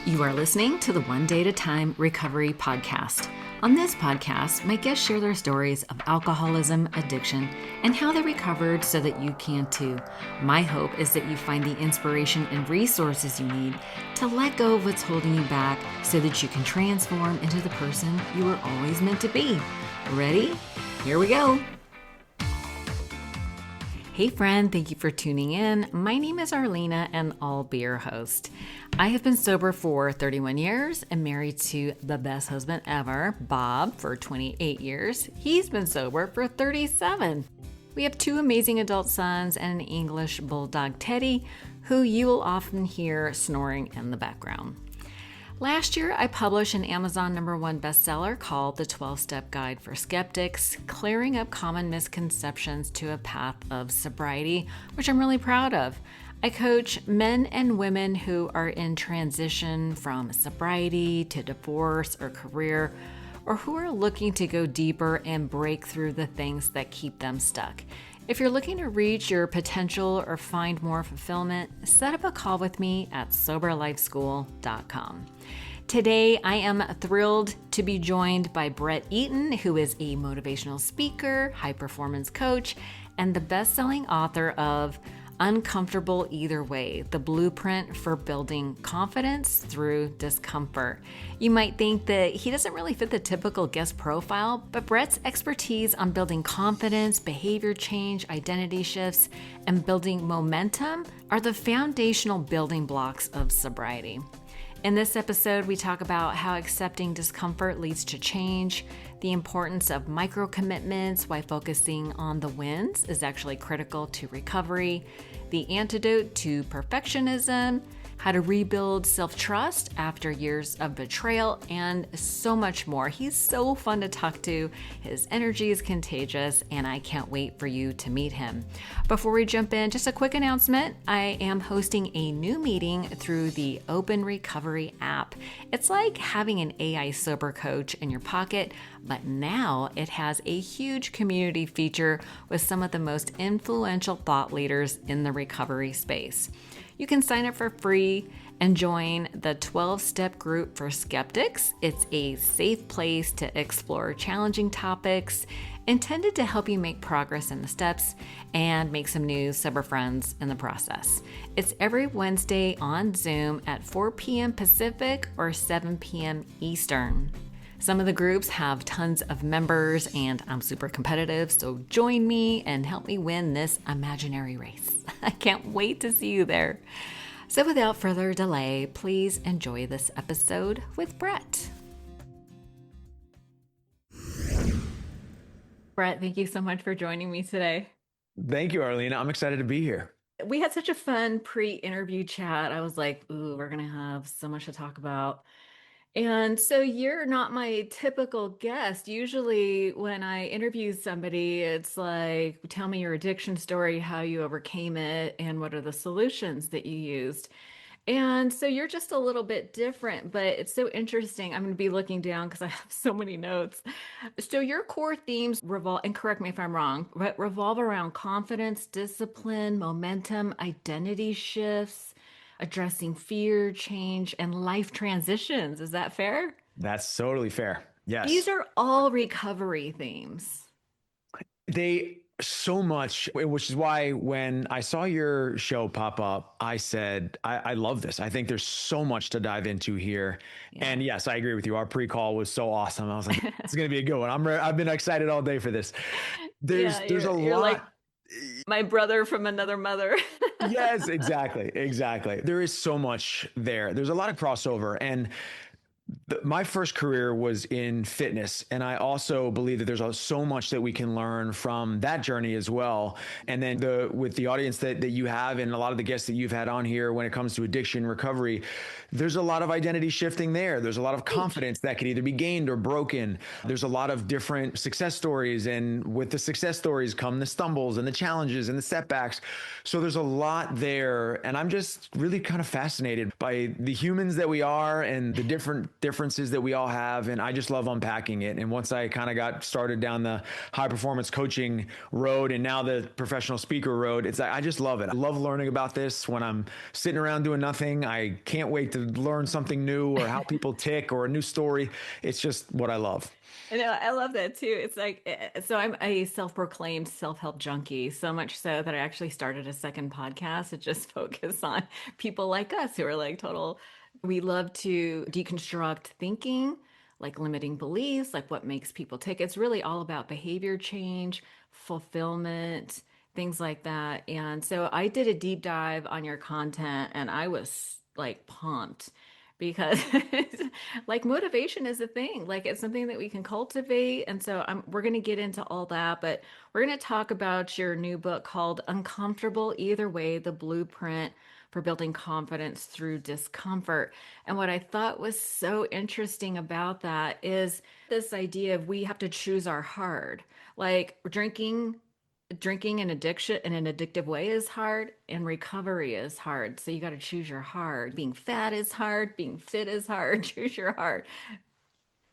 You are listening to the One Day at a Time Recovery Podcast. On this podcast, my guests share their stories of alcoholism, addiction, and how they recovered so that you can too. My hope is that you find the inspiration and resources you need to let go of what's holding you back so that you can transform into the person you were always meant to be. Ready? Here we go. Hey friend, thank you for tuning in. My name is Arlena and I'll be your host. I have been sober for 31 years and married to the best husband ever, Bob, for 28 years. He's been sober for 37. We have two amazing adult sons and an English bulldog, Teddy, who you will often hear snoring in the background. Last year, I published an Amazon #1 bestseller called The 12-Step Guide for Skeptics, Clearing Up Common Misconceptions to a Path of Sobriety, which I'm really proud of. I coach men and women who are in transition from sobriety to divorce or career, or who are looking to go deeper and break through the things that keep them stuck. If you're looking to reach your potential or find more fulfillment, set up a call with me at soberlifeschool.com. Today, I am thrilled to be joined by Brett Eaton, who is a motivational speaker, high-performance coach, and the best-selling author of Uncomfortable Either Way, the blueprint for building confidence through discomfort. You might think that he doesn't really fit the typical guest profile, but Brett's expertise on building confidence, behavior change, identity shifts, and building momentum are the foundational building blocks of sobriety. In this episode, we talk about how accepting discomfort leads to change, the importance of micro commitments, why focusing on the wins is actually critical to recovery, the antidote to perfectionism, how to rebuild self-trust after years of betrayal, and so much more. He's so fun to talk to. His energy is contagious, and I can't wait for you to meet him. Before we jump in, just a quick announcement. I am hosting a new meeting through the OpenRecovery App. It's like having an AI sober coach in your pocket, but now it has a huge community feature with some of the most influential thought leaders in the recovery space. You can sign up for free and join the 12-Step Group for Skeptics. It's a safe place to explore challenging topics intended to help you make progress in the steps and make some new sober friends in the process. It's every Wednesday on Zoom at 4 p.m. Pacific or 7 p.m. Eastern. Some of the groups have tons of members and I'm super competitive, so join me and help me win this imaginary race. I can't wait to see you there. So without further delay, please enjoy this episode with Brett. Brett, thank you so much for joining me today. Thank you, Arlena. I'm excited to be here. We had such a fun pre-interview chat. I was like, ooh, we're going to have so much to talk about. And so you're not my typical guest. Usually when I interview somebody, it's like, tell me your addiction story, how you overcame it, and what are the solutions that you used. And so you're just a little bit different, but it's so interesting. I'm going to be looking down because I have so many notes. So your core themes revolve, and correct me if I'm wrong, but revolve around confidence, discipline, momentum, identity shifts, addressing fear, change, and life transitions. Is that fair? That's totally fair. Yes. These are all recovery themes. They so much, which is why when I saw your show pop up, I said, I love this. I think there's so much to dive into here. Yeah. And yes, I agree with you. Our pre-call was so awesome. I was like, it's going to be a good one. I've been excited all day for this. There's a lot. Like my brother from another mother. Yes, exactly. There is so much there. There's a lot of crossover. And my first career was in fitness, and I also believe that there's so much that we can learn from that journey as well. And then with the audience that you have and a lot of the guests that you've had on here when it comes to addiction recovery, there's a lot of identity shifting there. There's a lot of confidence that could either be gained or broken. There's a lot of different success stories, and with the success stories come the stumbles and the challenges and the setbacks. So there's a lot there, and I'm just really kind of fascinated by the humans that we are and the different differences that we all have. And I just love unpacking it. And once I kind of got started down the high performance coaching road and now the professional speaker road, I just love it. I love learning about this when I'm sitting around doing nothing. I can't wait to learn something new or how people tick or a new story. It's just what I love. I know, I love that too. It's like, so I'm a self-proclaimed self-help junkie, so much so that I actually started a second podcast to just focus on people like us who are like total. We love to deconstruct thinking, like limiting beliefs, like what makes people tick. It's really all about behavior change, fulfillment, things like that. And so I did a deep dive on your content and I was like pumped because like motivation is a thing, like it's something that we can cultivate. And so we're going to get into all that, but we're going to talk about your new book called Uncomfortable Either Way, the Blueprint for Building Confidence Through Discomfort. And what I thought was so interesting about that is this idea of we have to choose our hard, like drinking an addiction in an addictive way is hard and recovery is hard. So you got to choose your hard. Being fat is hard, being fit is hard. Choose your hard.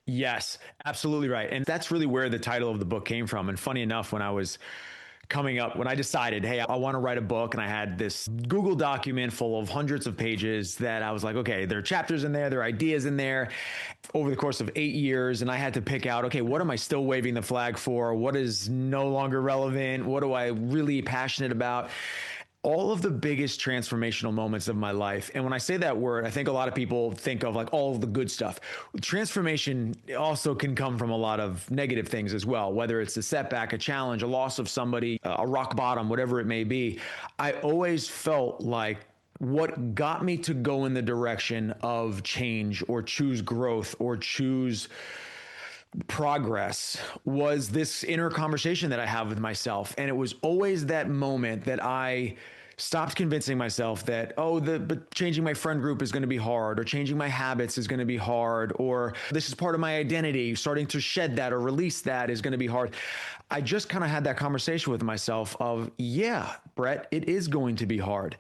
Yes, absolutely right. And that's really where the title of the book came from. And funny enough, when I was coming up, when I decided, hey, I want to write a book, and I had this Google document full of hundreds of pages that I was like, okay, there are chapters in there, there are ideas in there over the course of 8 years. And I had to pick out, okay, what am I still waving the flag for? What is no longer relevant? What do I really passionate about? All of the biggest transformational moments of my life. And when I say that word, I think a lot of people think of like all of the good stuff. Transformation also can come from a lot of negative things as well, whether it's a setback, a challenge, a loss of somebody, a rock bottom, whatever it may be. I always felt like what got me to go in the direction of change or choose growth or choose progress was this inner conversation that I have with myself. And it was always that moment that I stopped convincing myself that, but changing my friend group is going to be hard, or changing my habits is going to be hard, or this is part of my identity. Starting to shed that or release that is going to be hard. I just kind of had that conversation with myself of, yeah, Brett, it is going to be hard.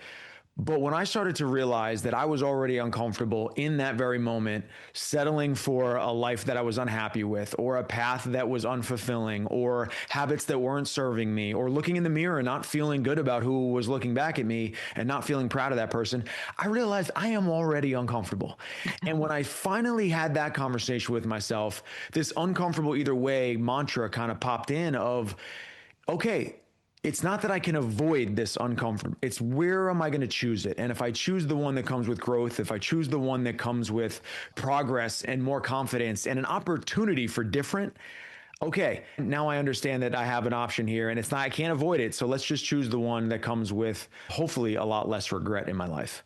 But when I started to realize that I was already uncomfortable in that very moment, settling for a life that I was unhappy with, or a path that was unfulfilling, or habits that weren't serving me, or looking in the mirror and not feeling good about who was looking back at me and not feeling proud of that person, I realized I am already uncomfortable. And when I finally had that conversation with myself, this uncomfortable either way mantra kind of popped in of, okay, it's not that I can avoid this uncomfort. It's where am I going to choose it? And if I choose the one that comes with growth, if I choose the one that comes with progress and more confidence and an opportunity for different, okay, now I understand that I have an option here and I can't avoid it. So let's just choose the one that comes with hopefully a lot less regret in my life.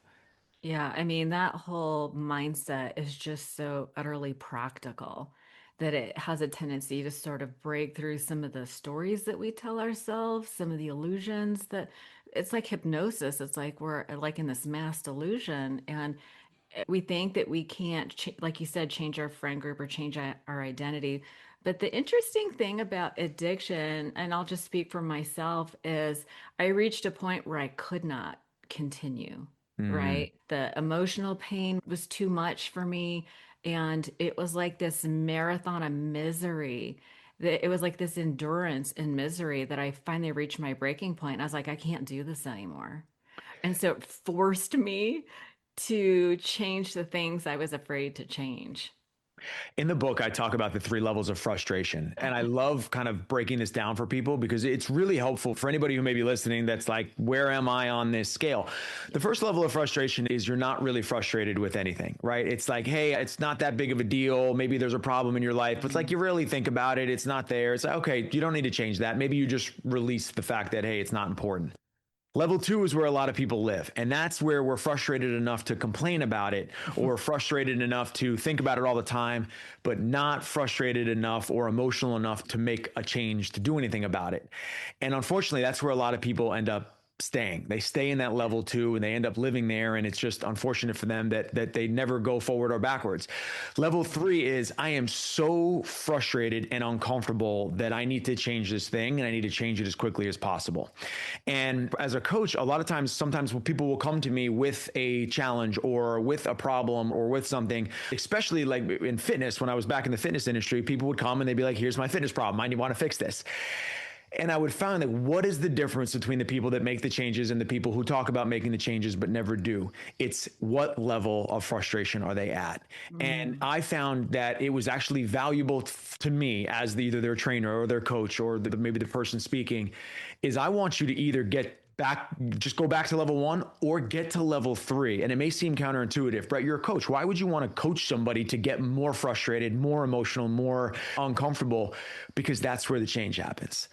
Yeah, I mean, that whole mindset is just so utterly practical that it has a tendency to sort of break through some of the stories that we tell ourselves, some of the illusions that it's like hypnosis. It's like we're like in this mass delusion, and we think that we can't, like you said, change our friend group or change our identity. But the interesting thing about addiction, and I'll just speak for myself, is I reached a point where I could not continue, Mm. right? The emotional pain was too much for me. And it was like this marathon of misery. That it was like this endurance in misery that I finally reached my breaking point. I was like, I can't do this anymore. And so it forced me to change the things I was afraid to change. In the book, I talk about the 3 levels of frustration. And I love kind of breaking this down for people because it's really helpful for anybody who may be listening that's like, where am I on this scale? The first level of frustration is you're not really frustrated with anything, right? It's like, hey, it's not that big of a deal. Maybe there's a problem in your life, but it's like you really think about it. It's not there. It's like, okay, you don't need to change that. Maybe you just release the fact that, hey, it's not important. Level 2 is where a lot of people live. And that's where we're frustrated enough to complain about it or frustrated enough to think about it all the time, but not frustrated enough or emotional enough to make a change, to do anything about it. And unfortunately, that's where a lot of people end up staying. They stay in that level 2 and they end up living there. And it's just unfortunate for them that they never go forward or backwards. Level 3 is I am so frustrated and uncomfortable that I need to change this thing and I need to change it as quickly as possible. And as a coach, a lot of times, sometimes people will come to me with a challenge or with a problem or with something, especially like in fitness. When I was back in the fitness industry, people would come and they'd be like, here's my fitness problem. I want to fix this. And I would find that what is the difference between the people that make the changes and the people who talk about making the changes but never do? It's what level of frustration are they at? And I found that it was actually valuable to me as either their trainer or their coach or maybe the person speaking is I want you to either just go back to level 1 or get to level 3. And it may seem counterintuitive. Brett, you're a coach. Why would you want to coach somebody to get more frustrated, more emotional, more uncomfortable? Because that's where the change happens.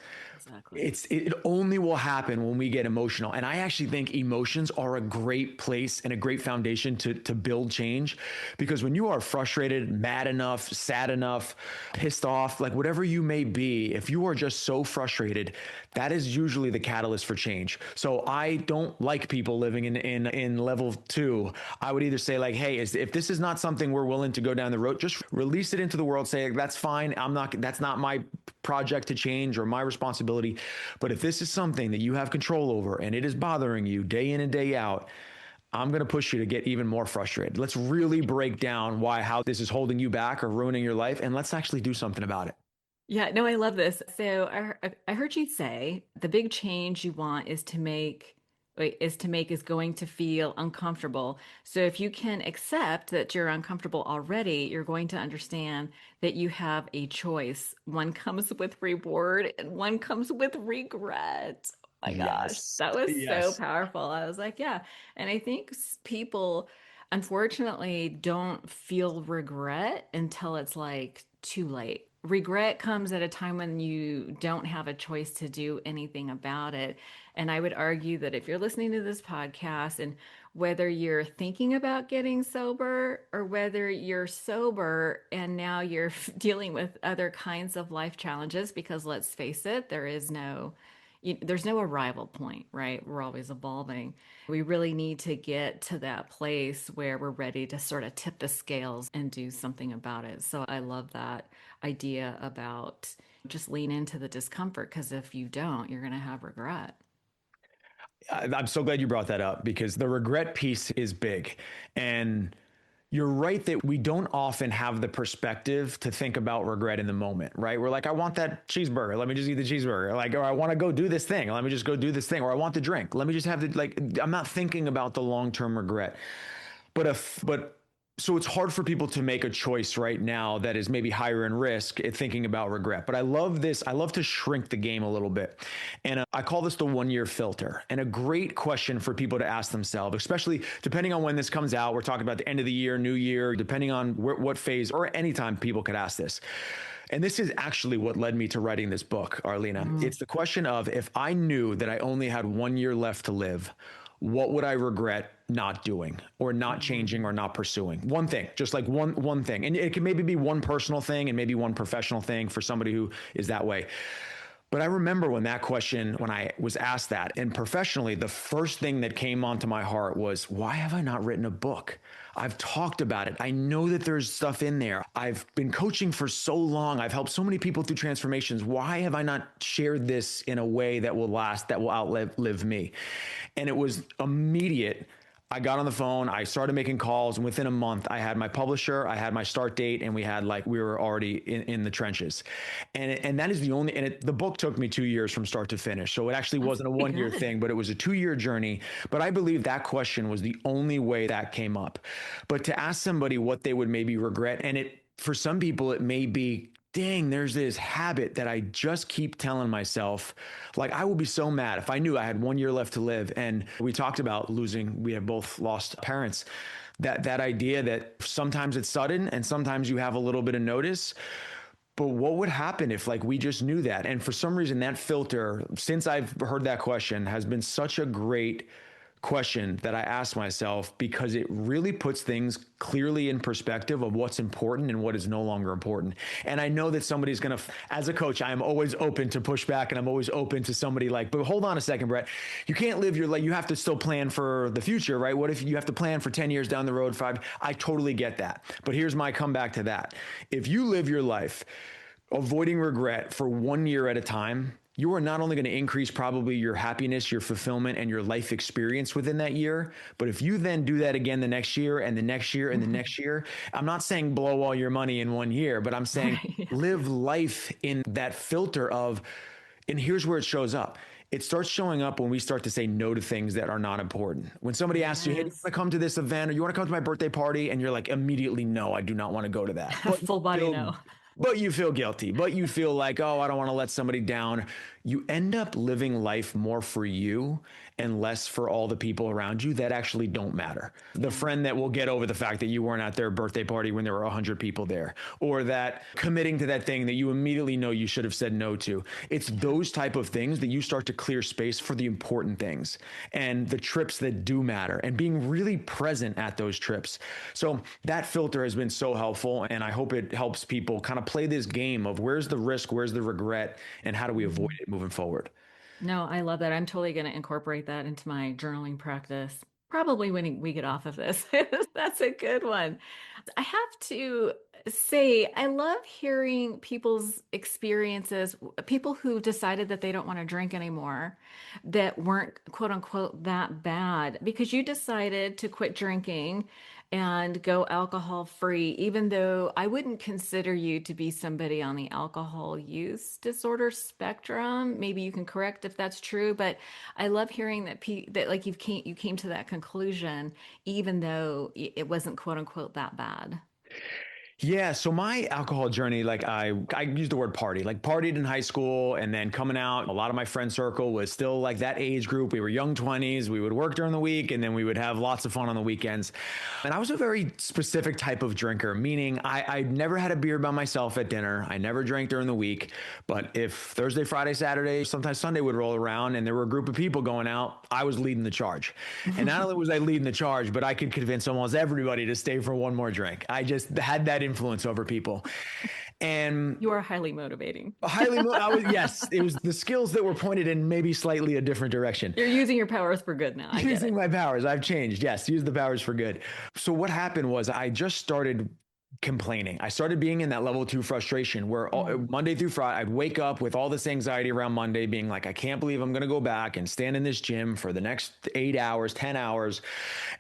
Exactly. It only will happen when we get emotional. And I actually think emotions are a great place and a great foundation to build change. Because when you are frustrated, mad enough, sad enough, pissed off, like whatever you may be, if you are just so frustrated, that is usually the catalyst for change. So I don't like people living in level 2. I would either say like, hey, if this is not something we're willing to go down the road, just release it into the world. Say that's fine. That's not my project to change or my responsibility. But if this is something that you have control over and it is bothering you day in and day out, I'm going to push you to get even more frustrated. Let's really break down how this is holding you back or ruining your life. And let's actually do something about it. Yeah, no, I love this. So I heard you say the big change you want is going to feel uncomfortable. So if you can accept that you're uncomfortable already, you're going to understand that you have a choice. One comes with reward and one comes with regret. Oh my gosh, Yes. that was so Yes. powerful. I was like, yeah. And I think people unfortunately don't feel regret until it's like too late. Regret comes at a time when you don't have a choice to do anything about it. And I would argue that if you're listening to this podcast and whether you're thinking about getting sober or whether you're sober and now you're dealing with other kinds of life challenges, because let's face it, there's no arrival point, right? We're always evolving. We really need to get to that place where we're ready to sort of tip the scales and do something about it. So I love that idea about just lean into the discomfort, because if you don't, you're going to have regret. I'm so glad you brought that up because the regret piece is big. And you're right that we don't often have the perspective to think about regret in the moment, right? We're like, I want that cheeseburger. Let me just eat the cheeseburger. Like, or I want to go do this thing. Let me just go do this thing. Or I want the drink. Let me just have I'm not thinking about the long-term regret. But so it's hard for people to make a choice right now that is maybe higher in risk at thinking about regret. But I love this. I love to shrink the game a little bit. And I call this the 1-year filter. And a great question for people to ask themselves, especially depending on when this comes out. We're talking about the end of the year, new year, depending on what phase or anytime people could ask this. And this is actually what led me to writing this book, Arlena. It's the question of if I knew that I only had 1 year left to live, what would I regret not doing or not changing or not pursuing? One thing, just like one thing. And it can maybe be one personal thing and maybe one professional thing for somebody who is that way. But I remember when I was asked that, and professionally, the first thing that came onto my heart was, why have I not written a book? I've talked about it. I know that there's stuff in there. I've been coaching for so long. I've helped so many people through transformations. Why have I not shared this in a way that will last, that will outlive me? And it was immediate. I got on the phone, I started making calls, and within a month, I had my publisher, I had my start date, and we were already in the trenches. And that is the book took me 2 years from start to finish. So it actually wasn't a Pretty 1 year good. thing, but it was a 2 year journey. But I believe that question was the only way that came up. But to ask somebody what they would maybe regret, and for some people, it may be, dang, there's this habit that I just keep telling myself, like, I would be so mad if I knew I had 1 year left to live. And we talked about we have both lost parents, that idea that sometimes it's sudden and sometimes you have a little bit of notice. But what would happen if we just knew that? And for some reason, that filter, since I've heard that question, has been such a great question that I ask myself because it really puts things clearly in perspective of what's important and what is no longer important. And I know that somebody's going to, as a coach, I am always open to pushback, and I'm always open to somebody like, but hold on a second, Brett, you can't live your life. You have to still plan for the future, right? What if you have to plan for 10 years down the road, 5? I totally get that. But here's my comeback to that. If you live your life avoiding regret for 1 year at a time, you are not only going to increase probably your happiness, your fulfillment, and your life experience within that year, but if you then do that again the next year and the next year and the next year, I'm not saying blow all your money in 1 year, but I'm saying live life in that filter of, and here's where it shows up. It starts showing up when we start to say no to things that are not important. When somebody asks you, hey, do you want to come to this event, or you want to come to my birthday party? And you're like, immediately, no, I do not want to go to that. Full body no. But you feel guilty, but you feel like, oh, I don't want to let somebody down. You end up living life more for you and less for all the people around you that actually don't matter. The friend that will get over the fact that you weren't at their birthday party when there were 100 people there, or that committing to that thing that you immediately know you should have said no to. It's those type of things that you start to clear space for the important things and the trips that do matter, and being really present at those trips. So that filter has been so helpful, and I hope it helps people kind of play this game of where's the risk, where's the regret, and how do we avoid it moving forward. No, I love that. I'm totally going to incorporate that into my journaling practice, probably when we get off of this. That's a good one. I have to say, I love hearing people's experiences, people who decided that they don't want to drink anymore, that weren't quote unquote that bad, because you decided to quit drinking and go alcohol free, even though I wouldn't consider you to be somebody on the alcohol use disorder spectrum. Maybe you can correct if that's true, but I love hearing that like you came to that conclusion, even though it wasn't quote unquote that bad. Yeah, so my alcohol journey, like I use the word party, like partied in high school, and then coming out, a lot of my friend circle was still like that age group. We were young 20s. We would work during the week, and then we would have lots of fun on the weekends. And I was a very specific type of drinker, meaning I never had a beer by myself at dinner. I never drank during the week. But if Thursday, Friday, Saturday, sometimes Sunday would roll around and there were a group of people going out, I was leading the charge. And not only was I leading the charge, but I could convince almost everybody to stay for one more drink. I just had that influence over people. And you are highly motivating. Yes, it was the skills that were pointed in maybe slightly a different direction. You're using your powers for good now. Using my powers. I've changed. Yes, use the powers for good. So what happened was I just started complaining. I started being in that level 2 frustration where Monday through Friday, I'd wake up with all this anxiety around Monday, being like, I can't believe I'm going to go back and stand in this gym for the next 8 hours, 10 hours.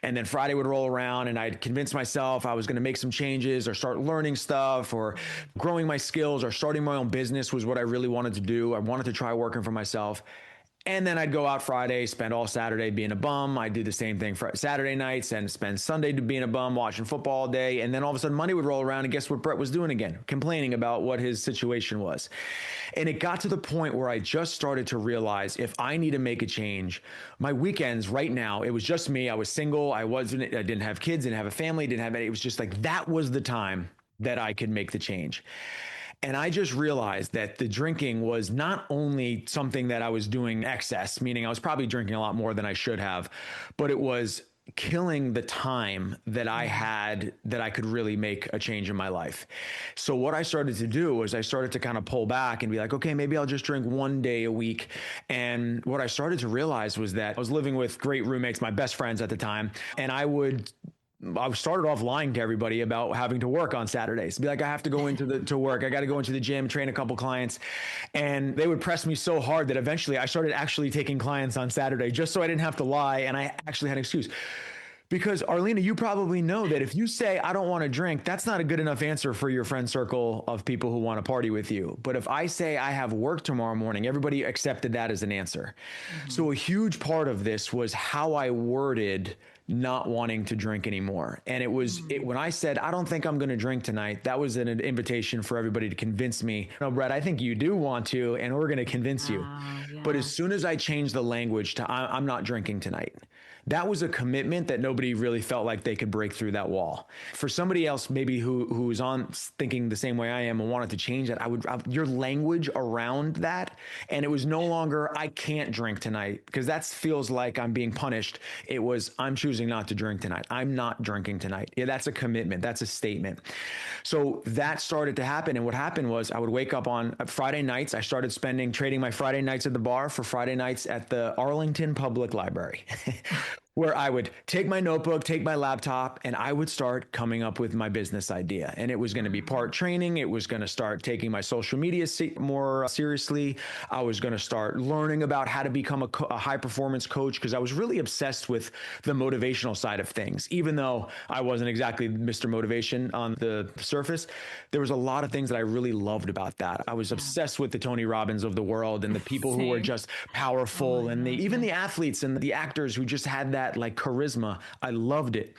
And then Friday would roll around and I'd convince myself I was going to make some changes or start learning stuff or growing my skills or starting my own business was what I really wanted to do. I wanted to try working for myself. And then I'd go out Friday, spend all Saturday being a bum. I'd do the same thing for Saturday nights and spend Sunday being a bum, watching football all day. And then all of a sudden Monday would roll around and guess what Brett was doing again? Complaining about what his situation was. And it got to the point where I just started to realize if I need to make a change, my weekends right now, it was just me. I was single. I didn't have kids, didn't have a family, didn't have any. It was just like, that was the time that I could make the change. And I just realized that the drinking was not only something that I was doing excess, meaning I was probably drinking a lot more than I should have, but it was killing the time that I had that I could really make a change in my life. So what I started to do was I started to kind of pull back and be like, okay, maybe I'll just drink 1 day a week. And what I started to realize was that I was living with great roommates, my best friends at the time, and I started off lying to everybody about having to work on Saturdays. Be like, I have to go to work. I got to go into the gym, train a couple clients. And they would press me so hard that eventually I started actually taking clients on Saturday just so I didn't have to lie. And I actually had an excuse. Because Arlena, you probably know that if you say, I don't want to drink, that's not a good enough answer for your friend circle of people who want to party with you. But if I say I have work tomorrow morning, everybody accepted that as an answer. Mm-hmm. So a huge part of this was how I worded not wanting to drink anymore. And it was when I said, I don't think I'm going to drink tonight, that was an invitation for everybody to convince me, no, Brett, I think you do want to, and we're going to convince you. Yeah. But as soon as I changed the language to I'm not drinking tonight, that was a commitment that nobody really felt like they could break through that wall. For somebody else, maybe who's on thinking the same way I am and wanted to change that, your language around that, and it was no longer I can't drink tonight because that feels like I'm being punished. It was I'm choosing not to drink tonight. I'm not drinking tonight. Yeah, that's a commitment. That's a statement. So that started to happen, and what happened was I would wake up on Friday nights. I started trading my Friday nights at the bar for Friday nights at the Arlington Public Library. Where I would take my notebook, take my laptop, and I would start coming up with my business idea. And it was going to be part training. It was going to start taking my social media more seriously. I was going to start learning about how to become a high performance coach because I was really obsessed with the motivational side of things. Even though I wasn't exactly Mr. Motivation on the surface, there was a lot of things that I really loved about that. I was obsessed with the Tony Robbins of the world and the people who were Same. just Oh powerful my and gosh, even yeah. the athletes and the actors who just had that like charisma. I loved it.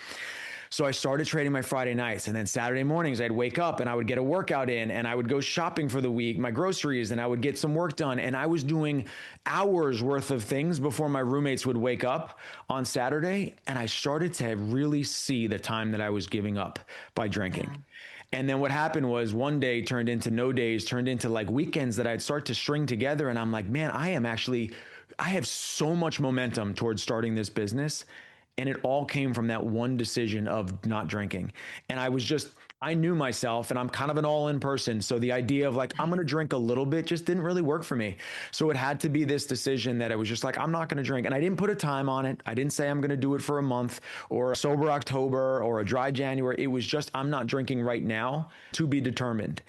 So I started trading my Friday nights, and then Saturday mornings I'd wake up and I would get a workout in, and I would go shopping for the week, my groceries, and I would get some work done. And I was doing hours worth of things before my roommates would wake up on Saturday. And I started to really see the time that I was giving up by drinking. Yeah. And then what happened was one day turned into no days, turned into like weekends that I'd start to string together. And I'm like, man, I have so much momentum towards starting this business. And it all came from that one decision of not drinking. And I knew myself, and I'm kind of an all in person. So the idea of like, I'm going to drink a little bit just didn't really work for me. So it had to be this decision that I was just like, I'm not going to drink. And I didn't put a time on it. I didn't say I'm going to do it for a month or a sober October or a dry January. It was just, I'm not drinking right now, to be determined.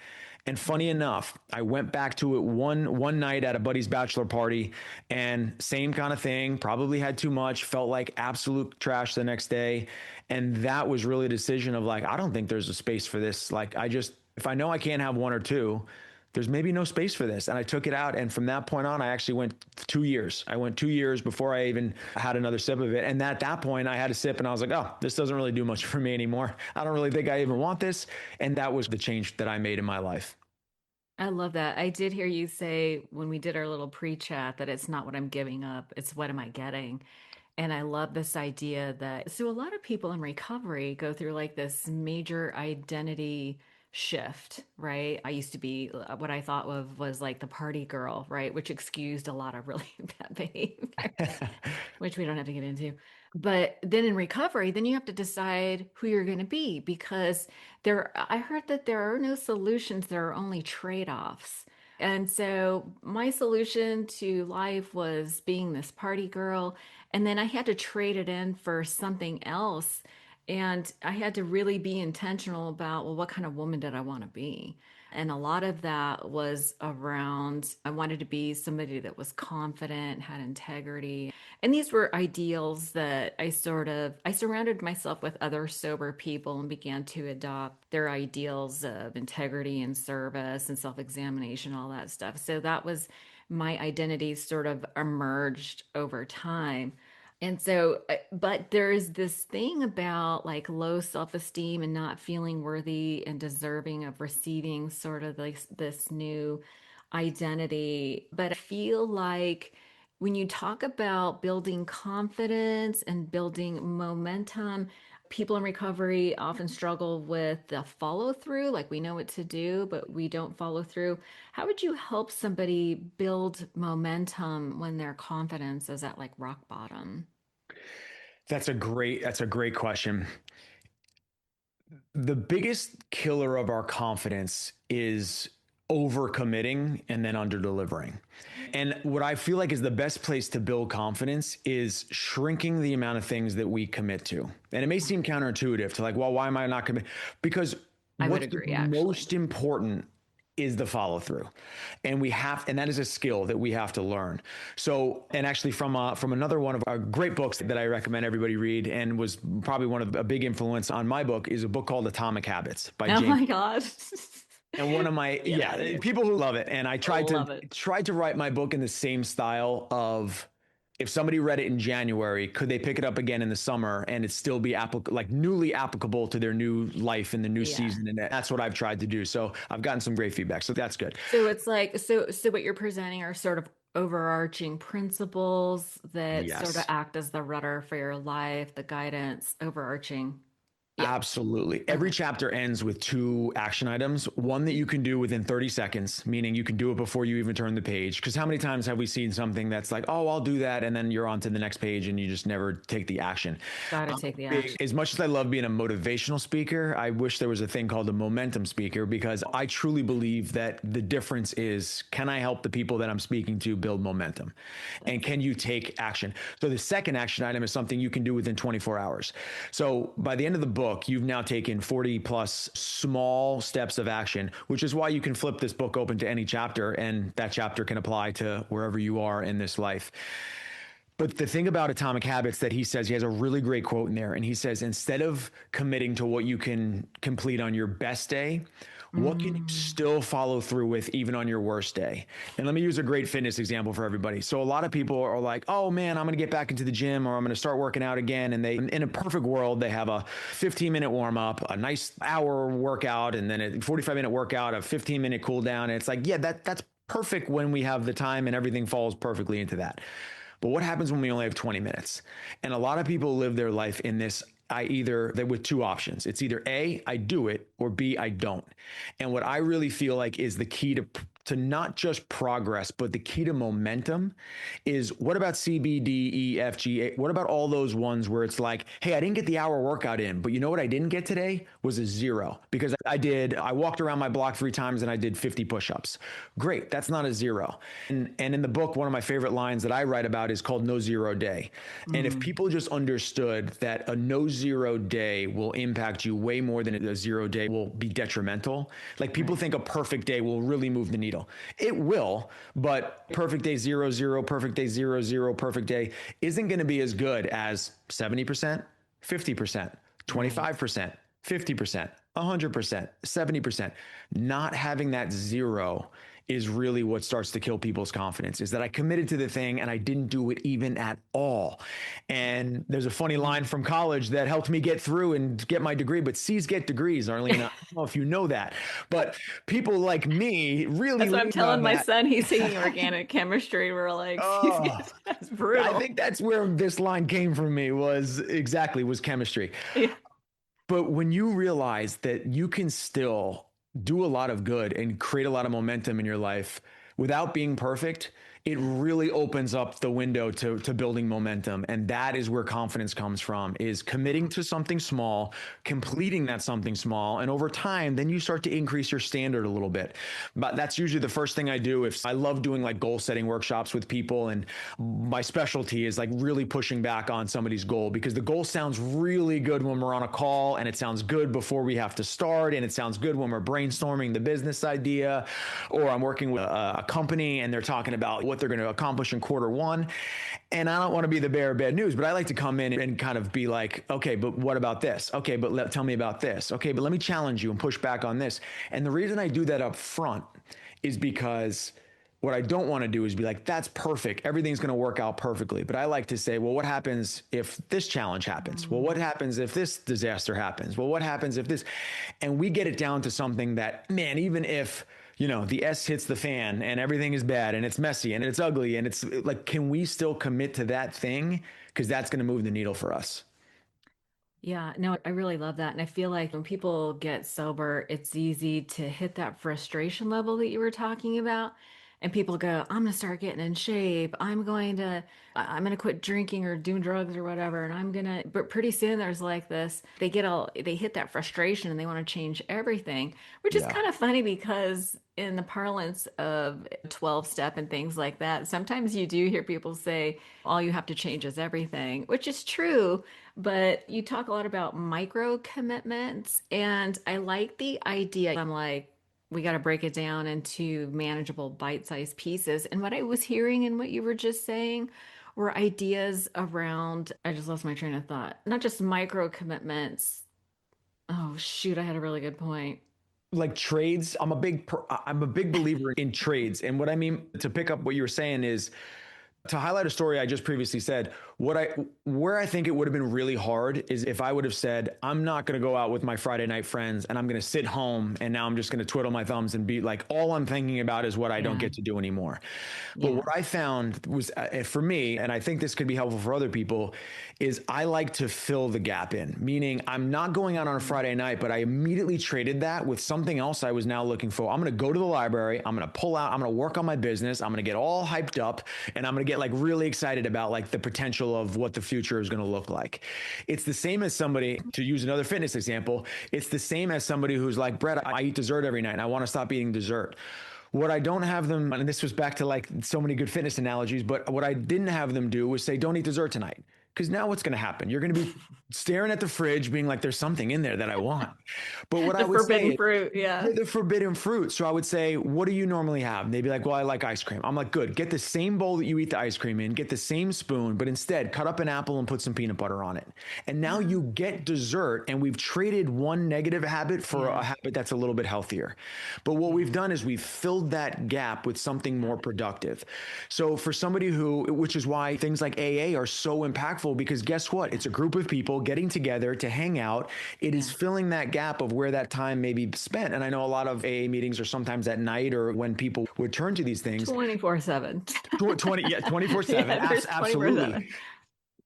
And funny enough, I went back to it one night at a buddy's bachelor party, and same kind of thing, probably had too much, felt like absolute trash the next day. And that was really a decision of like, I don't think there's a space for this. Like, if I know I can't have one or two, there's maybe no space for this. And I took it out. And from that point on, I actually went 2 years. I went 2 years before I even had another sip of it. And at that point, I had a sip and I was like, oh, this doesn't really do much for me anymore. I don't really think I even want this. And that was the change that I made in my life. I love that. I did hear you say when we did our little pre-chat that it's not what I'm giving up, it's what am I getting? And I love this idea that so a lot of people in recovery go through like this major identity shift, right? I used to be what I thought of was like the party girl, right? Which excused a lot of really bad behavior, which we don't have to get into. But then in recovery, then you have to decide who you're going to be because I heard that there are no solutions, there are only trade-offs. And so my solution to life was being this party girl. And then I had to trade it in for something else. And I had to really be intentional about, well, what kind of woman did I want to be? And a lot of that was around, I wanted to be somebody that was confident, had integrity. And these were ideals that I surrounded myself with other sober people and began to adopt their ideals of integrity and service and self-examination, all that stuff. So that was my identity sort of emerged over time. And so, but there's this thing about like low self-esteem and not feeling worthy and deserving of receiving sort of like this new identity. But I feel like when you talk about building confidence and building momentum, people in recovery often struggle with the follow through. Like we know what to do, but we don't follow through. How would you help somebody build momentum when their confidence is at like rock bottom? That's a great question. The biggest killer of our confidence is overcommitting and then under delivering. And what I feel like is the best place to build confidence is shrinking the amount of things that we commit to. And it may seem counterintuitive to like, well, why am I not committing? Because I would what's the agree, actually. most important is the follow through. And that is a skill that we have to learn. So, and actually from another one of our great books that I recommend everybody read and was probably one of a big influence on my book is a book called Atomic Habits by Oh James. my God. And one of my, Get out of here. people who love it. And I Love it. tried to write my book in the same style of, if somebody read it in January, could they pick it up again in the summer and it still be newly applicable to their new life in the new Yeah. season? And that's what I've tried to do. So I've gotten some great feedback. So that's good. So it's like, so what you're presenting are sort of overarching principles that sort of Yes. act as the rudder for your life, the guidance, overarching. Yeah. Absolutely. Every Okay. chapter ends with two action items. One that you can do within 30 seconds, meaning you can do it before you even turn the page. Because how many times have we seen something that's like, oh, I'll do that. And then you're on to the next page and you just never take the action. Got to take the Big, action. as much as I love being a motivational speaker, I wish there was a thing called a momentum speaker because I truly believe that the difference is, can I help the people that I'm speaking to build momentum? And can you take action? So the second action item is something you can do within 24 hours. So by the end of the book, you've now taken 40 plus small steps of action, which is why you can flip this book open to any chapter and that chapter can apply to wherever you are in this life. But the thing about Atomic Habits that he says, he has a really great quote in there. And he says, instead of committing to what you can complete on your best day, what can you Mm. still follow through with even on your worst day? And let me use a great fitness example for everybody. So a lot of people are like, oh man, I'm going to get back into the gym or I'm going to start working out again. And they, in a perfect world, they have a 15-minute warm up, a nice hour workout, and then a 45-minute workout, a 15-minute cool down. And it's like, yeah, that's perfect when we have the time and everything falls perfectly into that. But what happens when we only have 20 minutes? And a lot of people live their life in this with two options. It's either A, I do it, or B, I don't. And what I really feel like is the key to not just progress, but the key to momentum is what about C, B, D, E, F, G, A? What about all those ones where it's like, hey, I didn't get the hour workout in, but you know what I didn't get today was a 0 because I walked around my block 3 times and I did 50 push-ups. Great. That's not a 0. And in the book, one of my favorite lines that I write about is called No Zero Day. And if Mm. people just understood that a no zero day will impact you way more than a 0 day will be detrimental. Like people Right. think a perfect day will really move the needle. It will, but perfect day 0, 0, perfect day 0, 0, perfect day isn't going to be as good as 70%, 50%, Right. 25%, 50%, 100%, 70%. Not having that 0 is really what starts to kill people's confidence, is that I committed to the thing and I didn't do it even at all. And there's a funny line from college that helped me get through and get my degree, but C's get degrees, Arlena. I don't know if you know that, but people like me really That's what I'm lean telling on my that. son. He's taking organic chemistry. We're like, Oh, that's I brutal. think that's where this line came from me was chemistry. Yeah. But when you realize that you can still do a lot of good and create a lot of momentum in your life without being perfect, it really opens up the window to building momentum. And that is where confidence comes from, is committing to something small, completing that something small. And over time, then you start to increase your standard a little bit. But that's usually the first thing I do. If I love doing like goal setting workshops with people, and my specialty is like really pushing back on somebody's goal, because the goal sounds really good when we're on a call and it sounds good before we have to start. And it sounds good when we're brainstorming the business idea, or I'm working with a company and they're talking about what they're going to accomplish in quarter 1. And I don't want to be the bearer of bad news, but I like to come in and kind of be like, okay, but what about this? Okay, but tell me about this. Okay, but let me challenge you and push back on this. And the reason I do that up front is because what I don't want to do is be like, that's perfect, everything's going to work out perfectly. But I like to say, well, what happens if this challenge happens? Well, what Mm. happens if this disaster happens? Well, what happens if this? And we get it down to something that, man, even if, the S hits the fan and everything is bad and it's messy and it's ugly and it's like, can we still commit to that thing? Because that's going to move the needle for us. Yeah, no, I really love that. And I feel like when people get sober, it's easy to hit that frustration level that you were talking about. And people go, I'm going to start getting in shape. I'm going to quit drinking or doing drugs or whatever. And but pretty soon there's like this, they hit that frustration and they want to change everything, which is Yeah. kind of funny because in the parlance of 12 step and things like that, sometimes you do hear people say, all you have to change is everything, which is true. But you talk a lot about micro commitments, and I like the idea. I'm like, we got to break it down into manageable bite-sized pieces. And what I was hearing and what you were just saying were ideas around, I just lost my train of thought, not just micro commitments. Oh, shoot, I had a really good point. Like trades, I'm a big believer in trades. And what I mean, to pick up what you were saying, is to highlight a story I just previously said. Where I think it would have been really hard is if I would have said, I'm not going to go out with my Friday night friends and I'm going to sit home and now I'm just going to twiddle my thumbs and be like, all I'm thinking about is what I don't Yeah. get to do anymore. But Yeah. what I found was for me, and I think this could be helpful for other people, is I like to fill the gap in, meaning I'm not going out on a Friday night, but I immediately traded that with something else I was now looking for. I'm going to go to the library. I'm going to pull out, I'm going to work on my business. I'm going to get all hyped up and I'm going to get like really excited about like the potential of what the future is going to look like. It's the same as somebody, to use another fitness example, it's the same as somebody who's like, Brett, I eat dessert every night and I want to stop eating dessert. What I don't have them, and this was back to like so many good fitness analogies, but what I didn't have them do was say, don't eat dessert tonight. Because now what's going to happen? You're going to be staring at the fridge being like, there's something in there that I want. But what I The would say forbidden is, fruit. Yeah. yeah, the forbidden fruit. So I would say, what do you normally have? And they'd be like, well, I like ice cream. I'm like, good. Get the same bowl that you eat the ice cream in, get the same spoon, but instead cut up an apple and put some peanut butter on it. And now you get dessert, and we've traded one negative habit for a habit that's a little bit healthier. But what we've done is we've filled that gap with something more productive. So for somebody which is why things like AA are so impactful, because guess what? It's a group of people getting together to hang out. It is filling that gap of where that time may be spent. And I know a lot of AA meetings are sometimes at night or when people would turn to these things. 24/7. 24/7. Yeah, there's Absolutely. 24/7.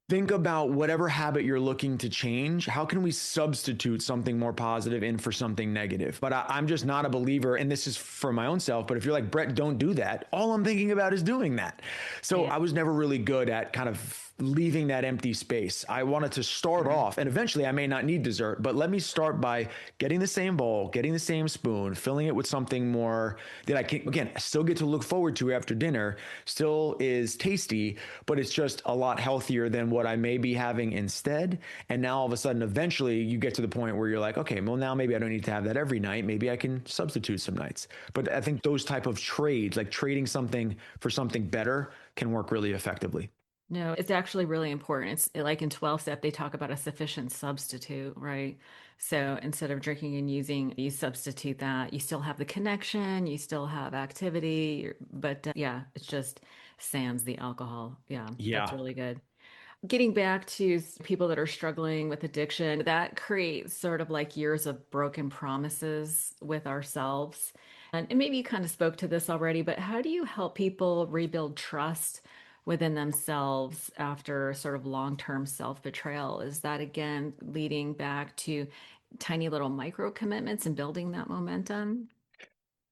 Think about whatever habit you're looking to change. How can we substitute something more positive in for something negative? But I'm just not a believer, and this is for my own self, but if you're like, Brett, don't do that, all I'm thinking about is doing that. So I was never really good at kind of leaving that empty space. I wanted to start off, and eventually I may not need dessert, but let me start by getting the same bowl, getting the same spoon, filling it with something more that I can, again, still get to look forward to after dinner, still is tasty, but it's just a lot healthier than what I may be having instead. And now all of a sudden, eventually you get to the point where you're like, okay, well now maybe I don't need to have that every night. Maybe I can substitute some nights. But I think those type of trades, like trading something for something better, can work really effectively. No, it's actually really important. It's like in 12 step, they talk about a sufficient substitute, right? So instead of drinking and using, you substitute that. You still have the connection, you still have activity, but yeah, it's just sans the alcohol. Yeah, that's Yeah. really good. Getting back to people that are struggling with addiction, that creates sort of like years of broken promises with ourselves. And maybe you kind of spoke to this already, but how do you help people rebuild trust within themselves after sort of long-term self-betrayal? Is that again leading back to tiny little micro commitments and building that momentum?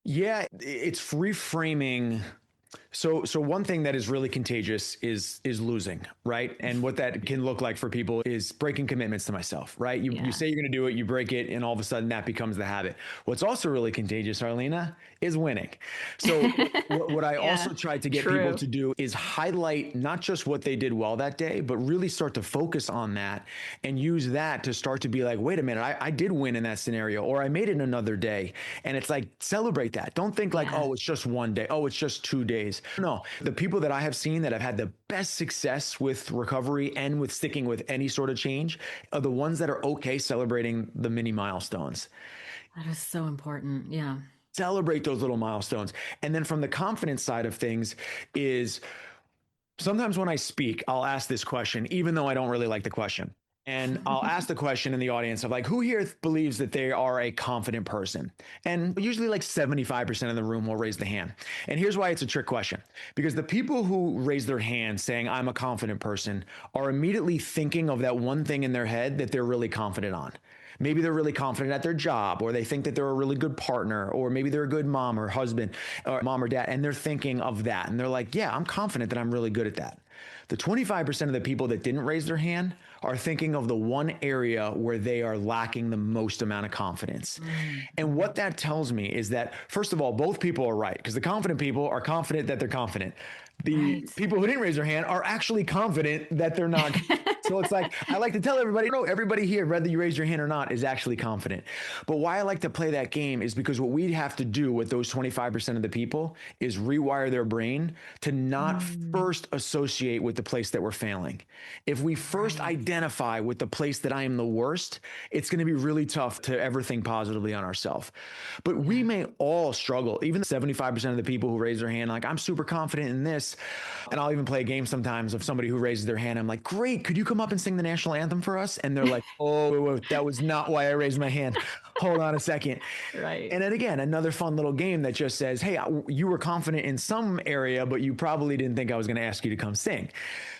Yeah, it's reframing. So one thing that is really contagious is losing, right? And what that can look like for people is breaking commitments to myself, right? You Yeah. say you're going to do it, you break it, and all of a sudden that becomes the habit. What's also really contagious, Arlena, is winning. So what I Yeah. also try to get people True. to do is highlight not just what they did well that day, but really start to focus on that and use that to start to be like, wait a minute, I did win in that scenario, or I made it another day. And it's like, celebrate that. Don't think like, Yeah. oh, it's just one day. Oh, it's just 2 days. No, the people that I have seen that have had the best success with recovery and with sticking with any sort of change are the ones that are okay celebrating the mini milestones. That is so important. Yeah. Celebrate those little milestones. And then from the confidence side of things is sometimes when I speak, I'll ask this question, even though I don't really like the question. And I'll ask the question in the audience of like, who here believes that they are a confident person? And usually like 75% of the room will raise the hand. And here's why it's a trick question. Because the people who raise their hand saying, I'm a confident person, are immediately thinking of that one thing in their head that they're really confident on. Maybe they're really confident at their job, or they think that they're a really good partner, or maybe they're a good mom or husband, or mom or dad, and they're thinking of that. And they're like, yeah, I'm confident that I'm really good at that. The 25% of the people that didn't raise their hand are thinking of the one area where they are lacking the most amount of confidence. And what that tells me is that, first of all, both people are right, because the confident people are confident that they're confident. The Right. people who didn't raise their hand are actually confident that they're not. So it's like, I like to tell everybody, no, everybody here, whether you raise your hand or not, is actually confident. But why I like to play that game is because what we have to do with those 25% of the people is rewire their brain to not Mm, first associate with the place that we're failing. If we first right. identify with the place that I am the worst, it's going to be really tough to ever think positively on ourselves. But we Yeah. may all struggle. Even 75% of the people who raise their hand, like, I'm super confident in this. And I'll even play a game sometimes of somebody who raises their hand. I'm like, great, could you come up and sing the national anthem for us? And they're like, oh, that was not why I raised my hand. Hold on a second. Right. And then again, another fun little game that just says, hey, you were confident in some area, but you probably didn't think I was going to ask you to come sing.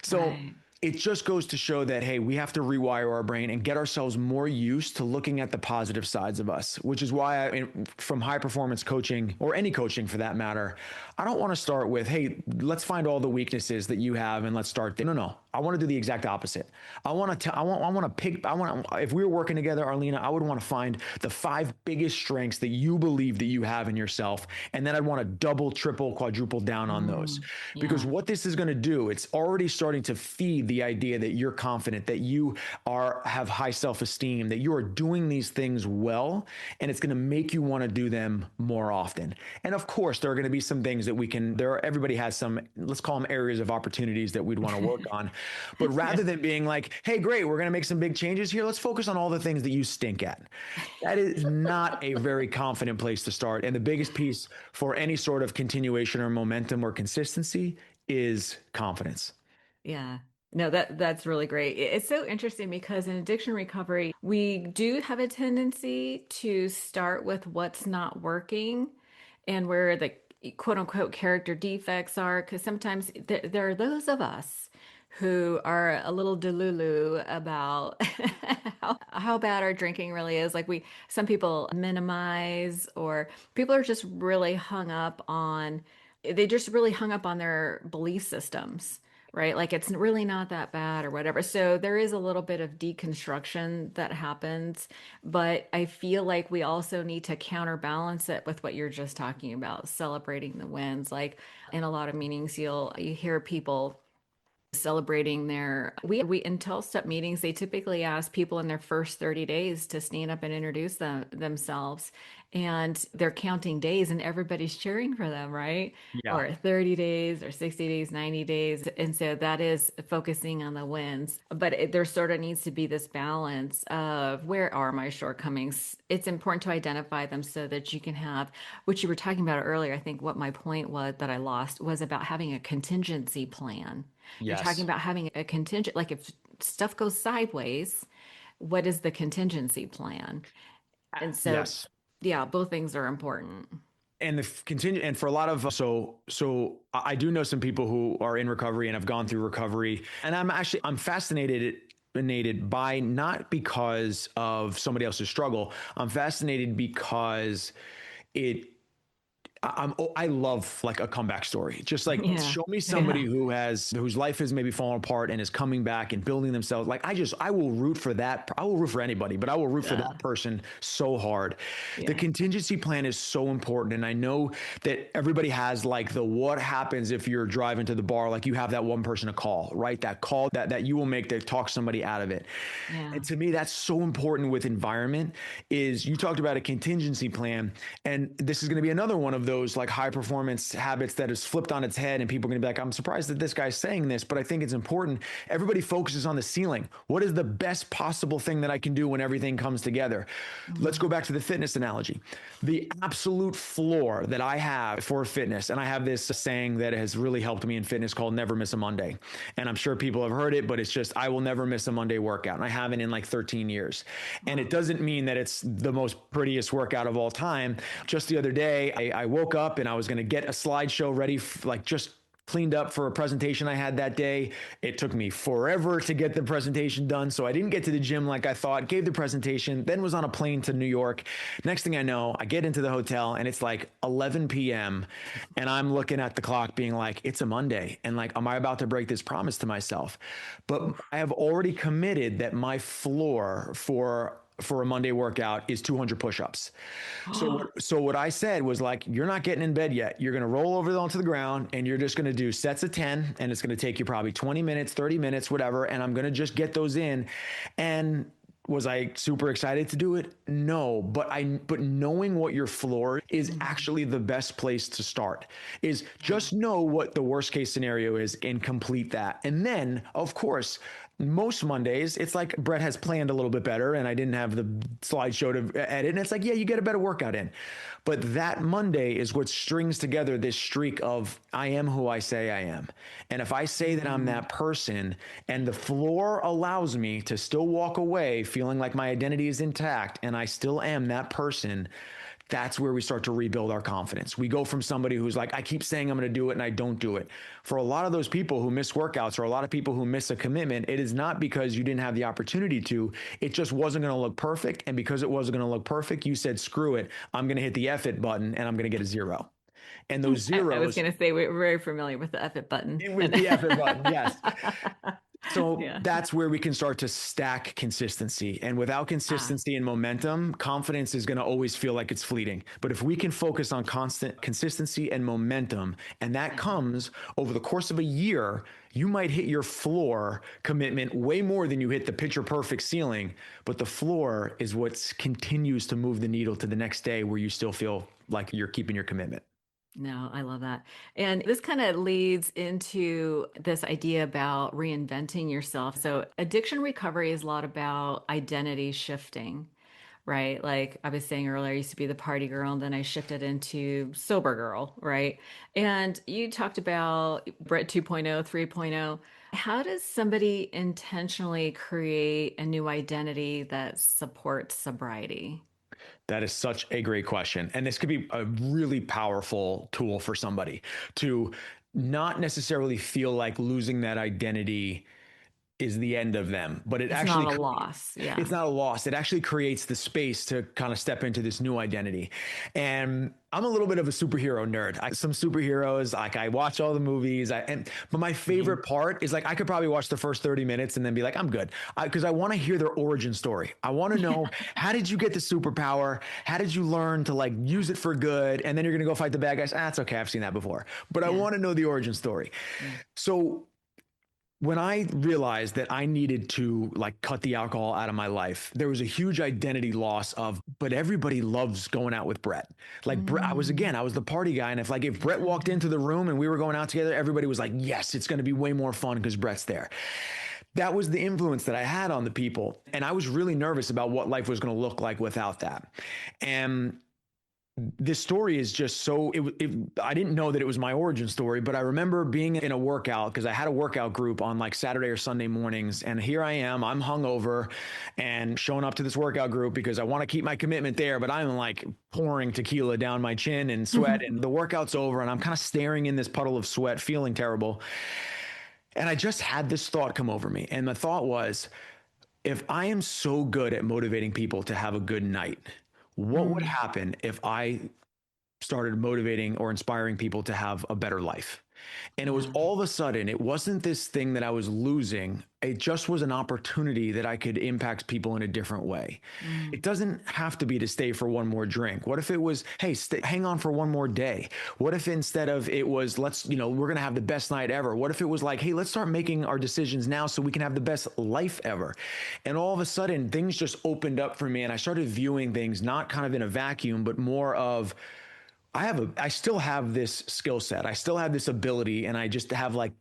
So Right. it just goes to show that, hey, we have to rewire our brain and get ourselves more used to looking at the positive sides of us, which is why from high performance coaching, or any coaching for that matter, I don't want to start with, hey, let's find all the weaknesses that you have and let's start there. No. I want to do the exact opposite. If we were working together, Arlena, I would want to find the 5 biggest strengths that you believe that you have in yourself. And then I'd want to double, triple, quadruple down on those. Because Yeah. what this is going to do, it's already starting to feed the idea that you're confident, that you have high self-esteem, that you are doing these things well, and it's going to make you want to do them more often. And of course, there are going to be some things that everybody has some, let's call them areas of opportunities that we'd want to work on. But Yeah. rather than being like, hey, great, we're going to make some big changes here, let's focus on all the things that you stink at. That is not a very confident place to start. And the biggest piece for any sort of continuation or momentum or consistency is confidence. Yeah. No, that's really great. It's so interesting because in addiction recovery, we do have a tendency to start with what's not working and where the quote unquote character defects are, because sometimes there are those of us who are a little delulu about how bad our drinking really is. Like some people minimize, or people are just really they just really hung up on their belief systems, right? Like it's really not that bad or whatever. So there is a little bit of deconstruction that happens, but I feel like we also need to counterbalance it with what you're just talking about, celebrating the wins. Like in a lot of meetings, you hear people celebrating we in 12-step meetings, they typically ask people in their first 30 days to stand up and introduce themselves, and they're counting days and everybody's cheering for them, right? Yeah. Or 30 days or 60 days, 90 days. And so that is focusing on the wins, but there sort of needs to be this balance of, where are my shortcomings? It's important to identify them so that you can have what you were talking about earlier. I think what my point was that I lost was about having a contingency plan. You're talking Yes. about having a contingent, like if stuff goes sideways, what is the contingency plan? And so, Yes. yeah, both things are important. And and for a lot of, I do know some people who are in recovery and have gone through recovery. And I'm fascinated by, not because of somebody else's struggle. I'm fascinated because it, I love like a comeback story. Just like, Yeah. show me Yeah. somebody whose life has maybe fallen apart and is coming back and building themselves. Like, I will root for that. I will root for anybody, but I will root for Yeah. that person so hard. The Yeah. contingency plan is so important. And I know that everybody has like what happens if you're driving to the bar, like you have that one person to call, right? That call that you will make to talk somebody out of it. Yeah. And to me, that's so important with environment. Is, you talked about a contingency plan, and this is going to be another one of those like high performance habits that is flipped on its head, and people are going to be like, I'm surprised that this guy's saying this, but I think it's important. Everybody focuses on the ceiling. What is the best possible thing that I can do when everything comes together? Let's Mhm. go back to the fitness analogy. The absolute floor that I have for fitness, and I have this saying that has really helped me in fitness called never miss a Monday. And I'm sure people have heard it, but it's just, I will never miss a Monday workout. And I haven't in like 13 years. And it Wow. doesn't mean that it's the most prettiest workout of all time. Just the other day, I woke up and I was going to get a slideshow ready, like just cleaned up for a presentation I had that day. It took me forever to get the presentation done. So I didn't get to the gym like I thought, gave the presentation, then was on a plane to New York. Next thing I know, I get into the hotel and it's like 11 p.m. And I'm looking at the clock being like, it's a Monday. And like, am I about to break this promise to myself? But Oof. I have already committed that my floor for for a Monday workout is 200 push-ups. So what I said was like, you're not getting in bed yet. You're going to roll over onto the ground and you're just going to do sets of 10, and it's going to take you probably 20 minutes, 30 minutes, whatever. And I'm going to just get those in. And was I super excited to do it? No, but knowing what your floor is actually the best place to start. Is just know what the worst case scenario is and complete that. And then, of course, most Mondays, it's like Brett has planned a little bit better and I didn't have the slideshow to edit. And it's like, yeah, you get a better workout in. But that Monday is what strings together this streak of I am who I say I am. And if I say that I'm that person and the floor allows me to still walk away feeling like my identity is intact and I still am that person, that's where we start to rebuild our confidence. We go from somebody who's like, I keep saying I'm going to do it and I don't do it. For a lot of those people who miss workouts or a lot of people who miss a commitment, it is not because you didn't have the opportunity to. It just wasn't going to look perfect. And because it wasn't going to look perfect, you said, screw it. I'm going to hit the F it button and I'm going to get a 0. And those I was zeros, going to say we're very familiar with the F it button. it was the F it button. Yes. So Yeah. that's where we can start to stack consistency. And without consistency and momentum, confidence is going to always feel like it's fleeting. But if we can focus on constant consistency and momentum, and that comes over the course of a year, you might hit your floor commitment way more than you hit the picture perfect ceiling. But the floor is what continues to move the needle to the next day where you still feel like you're keeping your commitment. No, I love that. And this kind of leads into this idea about reinventing yourself. So, addiction recovery is a lot about identity shifting, right? Like I was saying earlier, I used to be the party girl and then I shifted into sober girl, right? And you talked about Brett 2.0, 3.0. How does somebody intentionally create a new identity that supports sobriety? That is such a great question. And this could be a really powerful tool for somebody to not necessarily feel like losing that identity is the end of them, but It's not a loss. it's Yeah. not a loss. It actually creates the space to kind of step into this new identity. And I'm a little bit of a superhero nerd. Some superheroes, like I watch all the movies. But my favorite part is like I could probably watch the first 30 minutes and then be like, I'm good, because I want to hear their origin story. I want to know how did you get the superpower? How did you learn to like use it for good? And then you're gonna go fight the bad guys. That's okay. I've seen that before. But I Yeah. want to know the origin story. Yeah. So when I realized that I needed to like cut the alcohol out of my life, there was a huge identity loss of, but everybody loves going out with Brett. Like Brett, I was the party guy. And if Brett walked into the room and we were going out together, everybody was like, yes, it's going to be way more fun because Brett's there. That was the influence that I had on the people. And I was really nervous about what life was going to look like without that. And this story is just so I didn't know that it was my origin story, but I remember being in a workout because I had a workout group on like Saturday or Sunday mornings. And here I am, I'm hungover and showing up to this workout group because I want to keep my commitment there, but I'm like pouring tequila down my chin and sweat and the workout's over and I'm kind of staring in this puddle of sweat, feeling terrible. And I just had this thought come over me. And the thought was, if I am so good at motivating people to have a good night, what would happen if I started motivating or inspiring people to have a better life? And it was all of a sudden, it wasn't this thing that I was losing. It just was an opportunity that I could impact people in a different way. It doesn't have to be to stay for one more drink. What if it was, hey, hang on for one more day? What if instead of it was, we're going to have the best night ever? What if it was like, hey, let's start making our decisions now so we can have the best life ever? And all of a sudden, things just opened up for me. And I started viewing things not kind of in a vacuum, but more of, I still have this skill set. I still have this ability. And I just have like,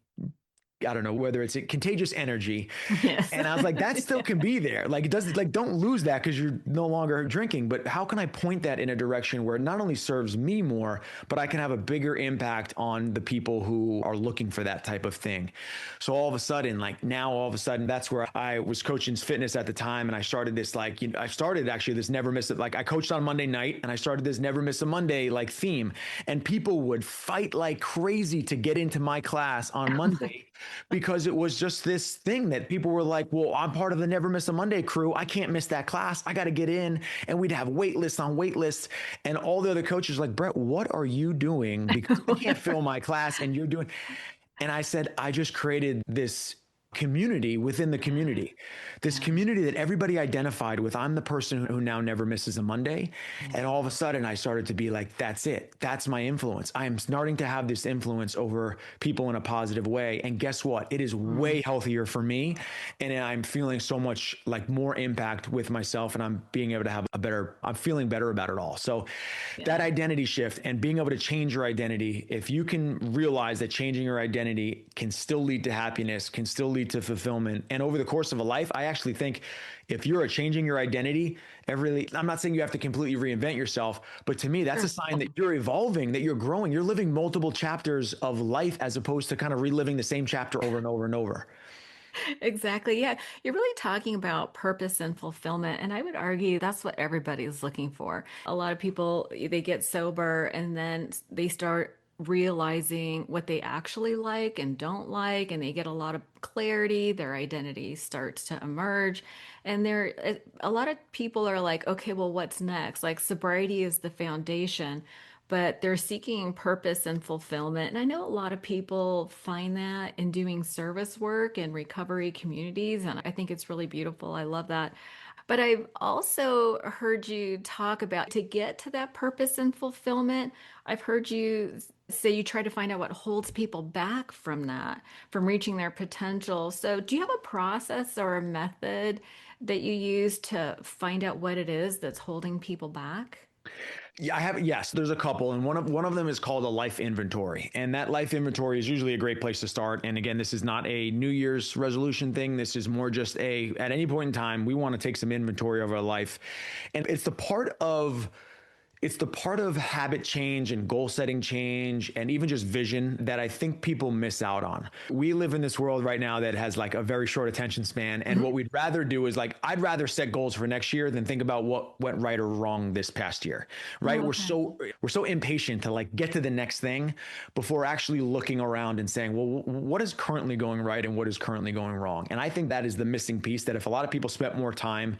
I don't know whether it's a contagious energy. Yes. And I was like, that still can be there. Like it doesn't like, don't lose that because you're no longer drinking, but how can I point that in a direction where it not only serves me more, but I can have a bigger impact on the people who are looking for that type of thing. So all of a sudden, that's where I was coaching fitness at the time. And I started this, I started actually this never miss it. Like I coached on Monday night and I started this never miss a Monday like theme, and people would fight like crazy to get into my class on Monday. Because it was just this thing that people were like, well, I'm part of the Never Miss a Monday crew. I can't miss that class. I got to get in. And we'd have wait lists on wait lists. And all the other coaches were like, Brett, what are you doing? Because I can't fill my class and you're doing. And I said, I just created this community within the community, this community that everybody identified with. I'm the person who now never misses a Monday. And all of a sudden I started to be like, that's it. That's my influence. I am starting to have this influence over people in a positive way. And guess what? It is way healthier for me. And I'm feeling so much like more impact with myself, and I'm being able to have I'm feeling better about it all. So that identity shift and being able to change your identity, if you can realize that changing your identity can still lead to happiness, can still lead to fulfillment. And over the course of a life, I actually think if you're changing your identity, I'm not saying you have to completely reinvent yourself, but to me, that's a sign that you're evolving, that you're growing, you're living multiple chapters of life as opposed to kind of reliving the same chapter over and over and over. Exactly. Yeah. You're really talking about purpose and fulfillment. And I would argue that's what everybody is looking for. A lot of people, they get sober and then they start realizing what they actually like and don't like, and they get a lot of clarity. Their identity starts to emerge. And a lot of people are like, okay, well, what's next? Like sobriety is the foundation, but they're seeking purpose and fulfillment. And I know a lot of people find that in doing service work in recovery communities. And I think it's really beautiful. I love that. But I've also heard you talk about to get to that purpose and fulfillment. I've heard you say you try to find out what holds people back from that, from reaching their potential. So, do you have a process or a method that you use to find out what it is that's holding people back? Yeah, I have. Yes, there's a couple, and one of them is called a life inventory, and that life inventory is usually a great place to start. And again, this is not a New Year's resolution thing. This is more just at any point in time, we want to take some inventory of our life, and it's the part of habit change and goal setting change and even just vision that I think people miss out on. We live in this world right now that has like a very short attention span. And what we'd rather do is like, I'd rather set goals for next year than think about what went right or wrong this past year, right? Oh, okay. We're so impatient to like get to the next thing before actually looking around and saying, well, what is currently going right and what is currently going wrong? And I think that is the missing piece, that if a lot of people spent more time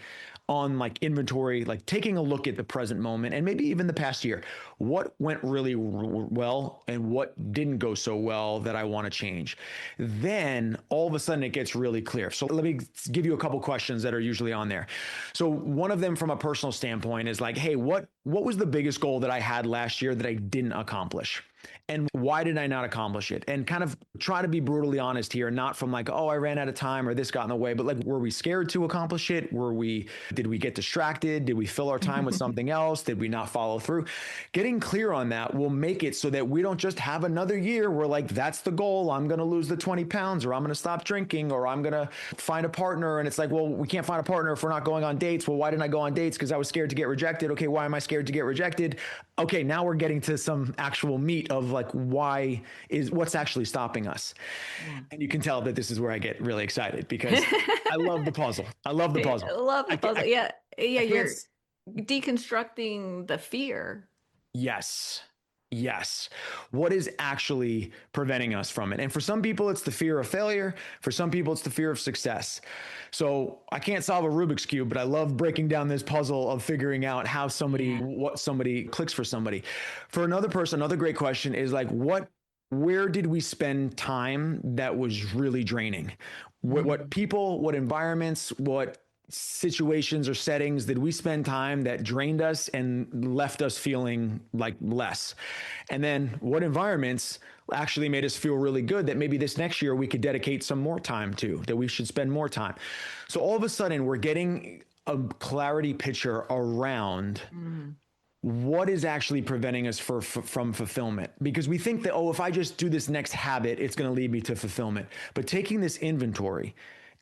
on like inventory, like taking a look at the present moment and maybe even the past year, what went really well and what didn't go so well that I want to change, then all of a sudden it gets really clear. So let me give you a couple questions that are usually on there. So one of them from a personal standpoint is like, hey, what was the biggest goal that I had last year that I didn't accomplish? And why did I not accomplish it? And kind of try to be brutally honest here, not from like, oh, I ran out of time or this got in the way, but like, were we scared to accomplish it? Did we get distracted? Did we fill our time with something else? Did we not follow through? Getting clear on that will make it so that we don't just have another year where like, that's the goal. I'm going to lose the 20 pounds, or I'm going to stop drinking, or I'm going to find a partner. And it's like, well, we can't find a partner if we're not going on dates. Well, why didn't I go on dates? Because I was scared to get rejected. Okay, why am I scared to get rejected? Okay, now we're getting to some actual meat of like, what's actually stopping us. Yeah. And you can tell that this is where I get really excited because I love the puzzle. I love the puzzle. I love the puzzle. Yeah. Yeah. I can't. You're deconstructing the fear. Yes. Yes. What is actually preventing us from it? And for some people, it's the fear of failure. For some people, it's the fear of success. So I can't solve a Rubik's Cube, but I love breaking down this puzzle of figuring out what somebody clicks for somebody. For another person, another great question is like, where did we spend time that was really draining? What people, what environments, what situations or settings did we spend time that drained us and left us feeling like less? And then what environments actually made us feel really good that maybe this next year we could dedicate some more time to, that we should spend more time. So all of a sudden we're getting a clarity picture around what is actually preventing us from fulfillment, because we think that, oh, if I just do this next habit, it's going to lead me to fulfillment. But taking this inventory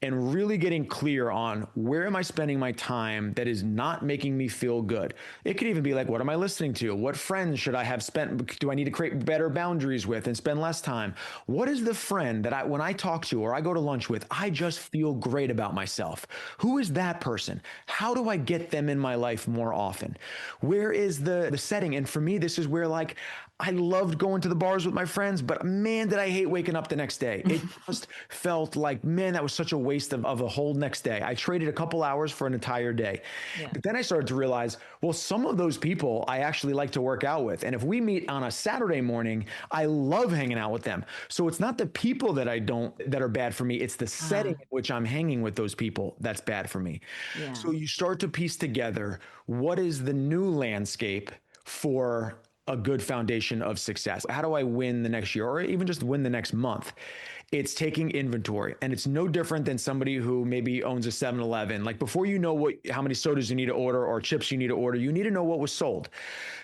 and really getting clear on where am I spending my time that is not making me feel good. It could even be like, what am I listening to? What friends should I have spent? Do I need to create better boundaries with and spend less time? What is the friend that when I talk to or I go to lunch with, I just feel great about myself? Who is that person? How do I get them in my life more often? Where is the setting? And for me, this is where like, I loved going to the bars with my friends, but man, did I hate waking up the next day. It just felt like, man, that was such a waste of a whole next day. I traded a couple hours for an entire day. Yeah. But then I started to realize, well, some of those people I actually like to work out with. And if we meet on a Saturday morning, I love hanging out with them. So it's not the people that that are bad for me. It's the setting Uh, in which I'm hanging with those people that's bad for me. yeah. So you start to piece together what is the new landscape for a good foundation of success. How do I win the next year or even just win the next month? It's taking inventory, and it's no different than somebody who maybe owns a 7-Eleven. Like before you know how many sodas you need to order or chips you need to order, you need to know what was sold.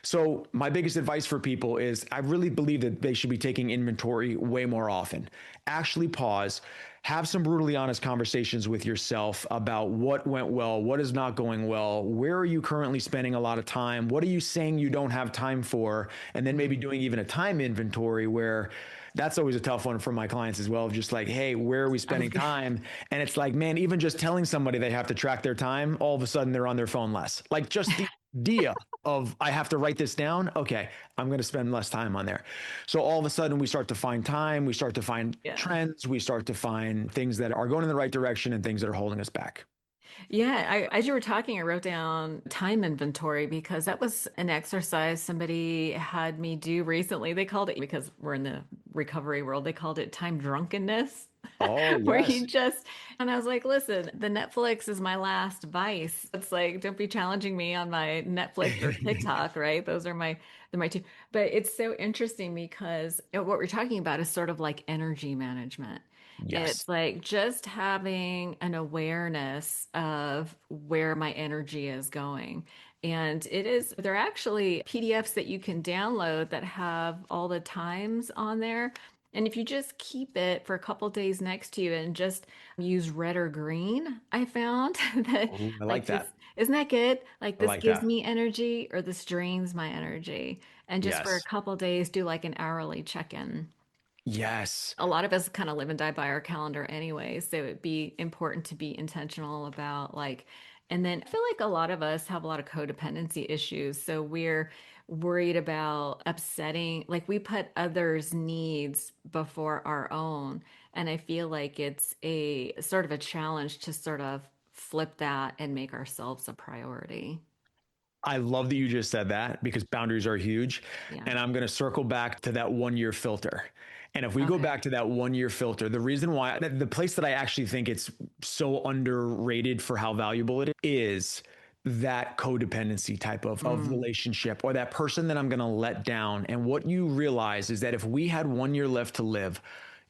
So my biggest advice for people is I really believe that they should be taking inventory way more often. Actually pause, have some brutally honest conversations with yourself about what went well, what is not going well, where are you currently spending a lot of time, what are you saying you don't have time for, and then maybe doing even a time inventory where that's always a tough one for my clients as well. Just like, hey, where are we spending time? And it's like, man, even just telling somebody they have to track their time, all of a sudden they're on their phone less. Like just the idea of I have to write this down. Okay, I'm going to spend less time on there. So all of a sudden we start to find time, we start to find Yeah. trends, we start to find things that are going in the right direction and things that are holding us back. Yeah, as you were talking, I wrote down time inventory because that was an exercise somebody had me do recently. They called it, because we're in the recovery world, they called it time drunkenness, Oh, where yes. you just, and I was like, listen, the Netflix is my last vice. It's like, don't be challenging me on my Netflix or TikTok, right? They're my two. But it's so interesting because what we're talking about is sort of like energy management. Yes. It's like just having an awareness of where my energy is going. And there are actually PDFs that you can download that have all the times on there. And if you just keep it for a couple days next to you and just use red or green, I found that Oh, I like like this, that. isn't that good? Like I this like gives that. me energy or this drains my energy. And just for a Yes. couple days, do like an hourly check-in. Yes. A lot of us kind of live and die by our calendar anyway, so it'd be important to be intentional about like, and then I feel like a lot of us have a lot of codependency issues, so we're worried about upsetting, like we put others' needs before our own, and I feel like it's a sort of a challenge to sort of flip that and make ourselves a priority. I love that you just said that because boundaries are huge. Yeah. And I'm going to circle back to that 1 year filter. And if we go Okay. back to that 1 year filter, the reason why the place that I actually think it's so underrated for how valuable it is that codependency type of Mm, relationship or that person that I'm going to let down. And what you realize is that if we had 1 year left to live,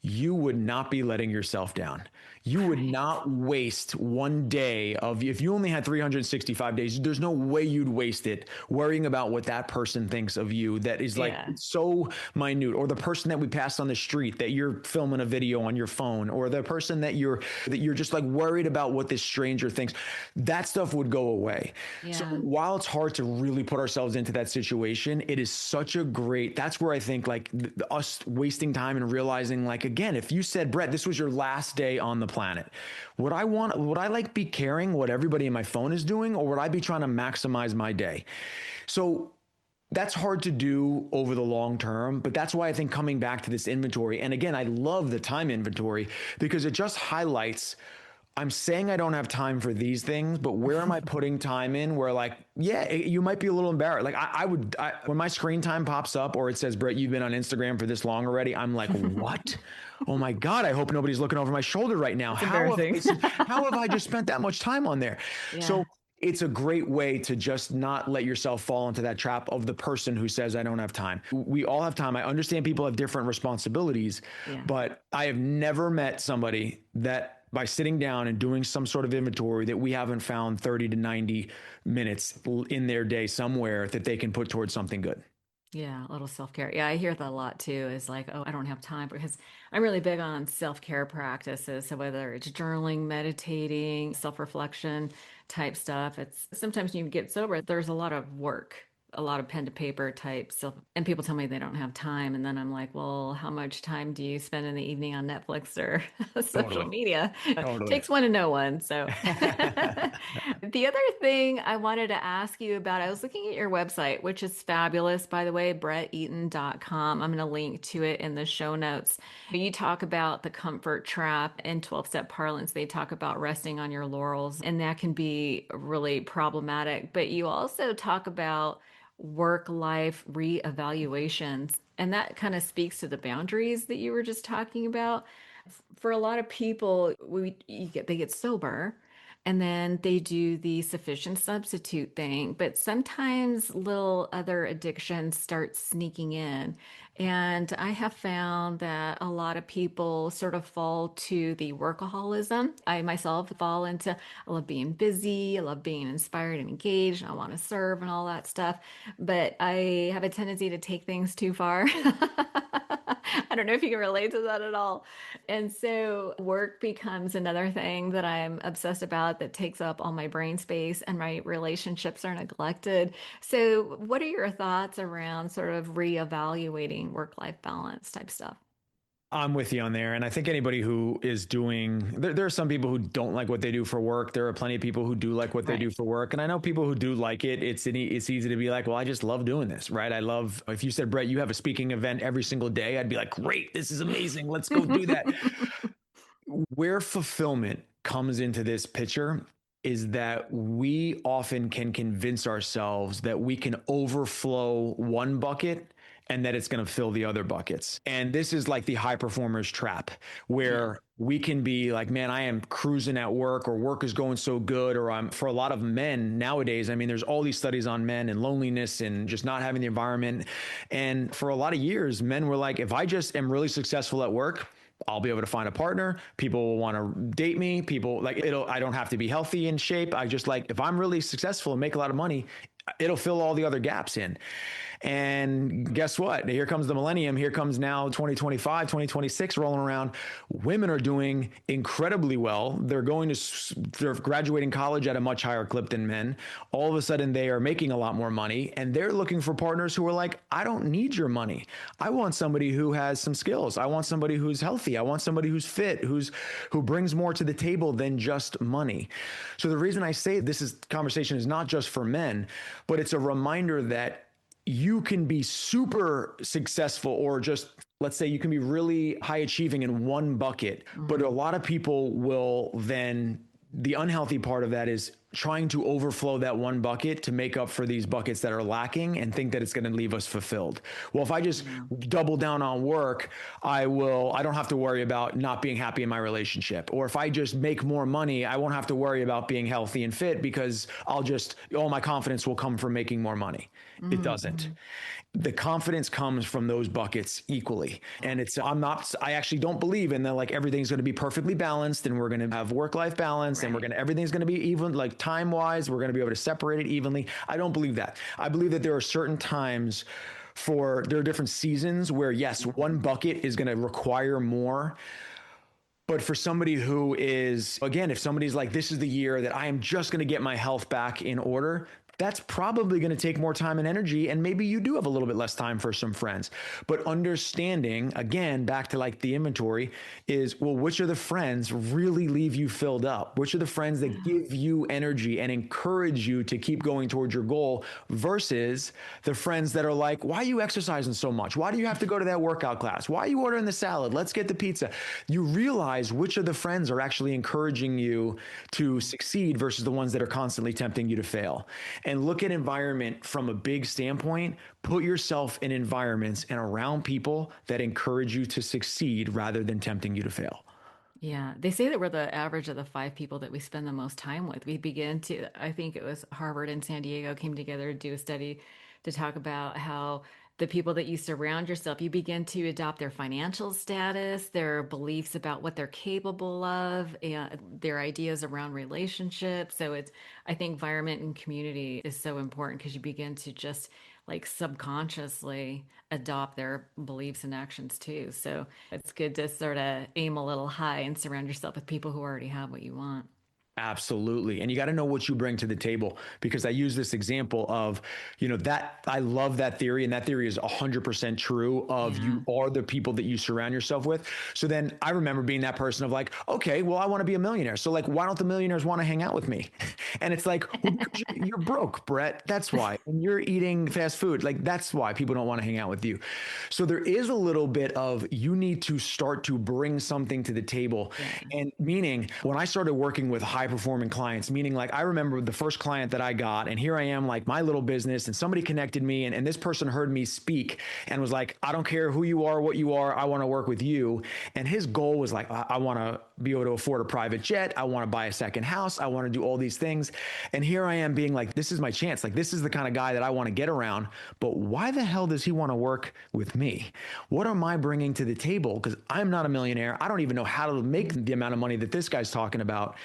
you would not be letting yourself down. You would right. not waste one day of, if you only had 365 days, there's no way you'd waste it worrying about what that person thinks of you that is like Yeah. so minute, or the person that we passed on the street that you're filming a video on your phone, or the person that you're just like worried about what this stranger thinks. That stuff would go away. So Yeah. while it's hard to really put ourselves into that situation, it is such a great, that's where I think like us wasting time and realizing like, again, if you said, Brett, this was your last day on the planet, would I like be caring what everybody in my phone is doing, or would I be trying to maximize my day? So that's hard to do over the long term, but that's why I think coming back to this inventory, and again, I love the time inventory because it just highlights, I'm saying I don't have time for these things, but where am I putting time in where like, yeah, you might be a little embarrassed. Like when my screen time pops up or it says, Brett, you've been on Instagram for this long already. I'm like, what? Oh my God, I hope nobody's looking over my shoulder right now. It's embarrassing. How have I just spent that much time on there? Yeah. So it's a great way to just not let yourself fall into that trap of the person who says, I don't have time. We all have time. I understand people have different responsibilities, Yeah. but I have never met somebody that by sitting down and doing some sort of inventory that we haven't found 30 to 90 minutes in their day somewhere that they can put towards something good. Yeah, a little self-care. Yeah, I hear that a lot too. Is like, oh, I don't have time because I'm really big on self-care practices. So whether it's journaling, meditating, self-reflection type stuff, it's sometimes when you get sober, there's a lot of work a lot of pen to paper type stuff. And people tell me they don't have time. And then I'm like, well, how much time do you spend in the evening on Netflix or social Totally. media? Totally. Takes one to know one. So the other thing I wanted to ask you about, I was looking at your website, which is fabulous, by the way, bretteaton.com. I'm going to link to it in the show notes. You talk about the comfort trap in 12-step parlance. They talk about resting on your laurels, and that can be really problematic. But you also talk about work-life reevaluations, and that kind of speaks to the boundaries that you were just talking about. For a lot of people, they get sober and then they do the sufficient substitute thing, but sometimes little other addictions start sneaking in. And I have found that a lot of people sort of fall to the workaholism. I myself fall into, I love being busy, I love being inspired and engaged, and I want to serve and all that stuff. But I have a tendency to take things too far. I don't know if you can relate to that at all. And so work becomes another thing that I'm obsessed about that takes up all my brain space, and my relationships are neglected. So, what are your thoughts around sort of reevaluating work-life balance type stuff? I'm with you on there. And I think anybody who is there are some people who don't like what they do for work. There are plenty of people who do like what they do Right. for work. And I know people who do like it. It's easy to be like, well, I just love doing this, right? If you said, Brett, you have a speaking event every single day, I'd be like, great, this is amazing. Let's go do that. Where fulfillment comes into this picture is that we often can convince ourselves that we can overflow one bucket and that it's going to fill the other buckets. And this is like the high performers trap, Yeah. where we can be like, man, I am cruising at work, or work is going so good, or I'm for a lot of men nowadays. I mean, there's all these studies on men and loneliness and just not having the environment. And for a lot of years, men were like, if I just am really successful at work, I'll be able to find a partner. People will want to date me. People like I don't have to be healthy in shape. I just like, if I'm really successful and make a lot of money, it'll fill all the other gaps in. And guess what? Here comes the millennium. Here comes now 2025, 2026 rolling around. Women are doing incredibly well. They're graduating college at a much higher clip than men. All of a sudden, they are making a lot more money, and they're looking for partners who are like, I don't need your money. I want somebody who has some skills. I want somebody who's healthy. I want somebody who's fit, who brings more to the table than just money. So the reason I say conversation is not just for men, but it's a reminder that you can be super successful, or just, let's say, you can be really high achieving in one bucket, but a Mhm. lot of people will then, the unhealthy part of that is trying to overflow that one bucket to make up for these buckets that are lacking, and think that it's going to leave us fulfilled. Well, if I just Yeah. double down on work, I don't have to worry about not being happy in my relationship. Or if I just make more money, I won't have to worry about being healthy and fit, because all my confidence will come from making more money. It doesn't. Mhm. The confidence comes from those buckets equally. And I actually don't believe in that, like, everything's going to be perfectly balanced and we're going to have work-life balance and Right. everything's going to be even, like, time-wise, we're going to be able to separate it evenly. I don't believe that. I believe that there are certain times there are different seasons where, yes, one bucket is going to require more. But for somebody who is, again, if somebody's like, this is the year that I am just going to get my health back in order, that's probably going to take more time and energy. And maybe you do have a little bit less time for some friends. But understanding, again, back to like the inventory, is, well, which of the friends really leave you filled up? Which are the friends that Yeah. give you energy and encourage you to keep going towards your goal, versus the friends that are like, why are you exercising so much? Why do you have to go to that workout class? Why are you ordering the salad? Let's get the pizza. You realize which of the friends are actually encouraging you to succeed versus the ones that are constantly tempting you to fail. And look at environment from a big standpoint. Put yourself in environments and around people that encourage you to succeed rather than tempting you to fail. Yeah, they say that we're the average of the five people that we spend the most time with. I think it was Harvard and San Diego came together to do a study to talk about how the people that you surround yourself, you begin to adopt their financial status, their beliefs about what they're capable of, and their ideas around relationships. I think environment and community is so important because you begin to just like subconsciously adopt their beliefs and actions too. So it's good to sort of aim a little high and surround yourself with people who already have what you want. Absolutely. And you got to know what you bring to the table, because I use this example of, that I love that theory. And that theory is 100% true of Yeah. you are the people that you surround yourself with. So then I remember being that person of like, okay, well, I want to be a millionaire. So like, why don't the millionaires want to hang out with me? And it's like, well, because you're broke, Brett. That's why. And you're eating fast food. Like, that's why people don't want to hang out with you. So there is a little bit of, you need to start to bring something to the table. Yeah. And meaning when I started working with high performing clients, meaning like I remember the first client that I got, and here I am, like my little business, and somebody connected me, and this person heard me speak and was like, I don't care who you are, what you are, I want to work with you. And his goal was like, I want to be able to afford a private jet. I want to buy a second house. I want to do all these things. And here I am being like, this is my chance. Like, this is the kind of guy that I want to get around. But why the hell does he want to work with me? What am I bringing to the table? Because I'm not a millionaire. I don't even know how to make the amount of money that this guy's talking about.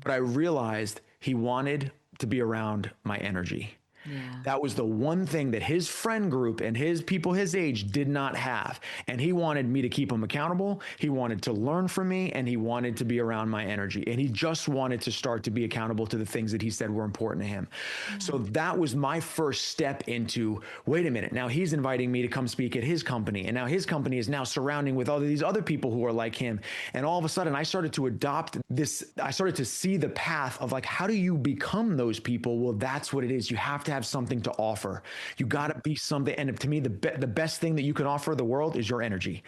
But I realized he wanted to be around my energy. Yeah. That was the one thing that his friend group and his people his age did not have. And he wanted me to keep him accountable. He wanted to learn from me, and he wanted to be around my energy. And he just wanted to start to be accountable to the things that he said were important to him. So that was my first step into, wait a minute, now he's inviting me to come speak at his company. And now his company is now surrounding with all of these other people who are like him. And all of a sudden I started to adopt this. I started to see the path of like, how do you become those people? Well, that's what it is. You have to have something to offer. You got to be something. And to me, the best thing that you can offer the world is your energy.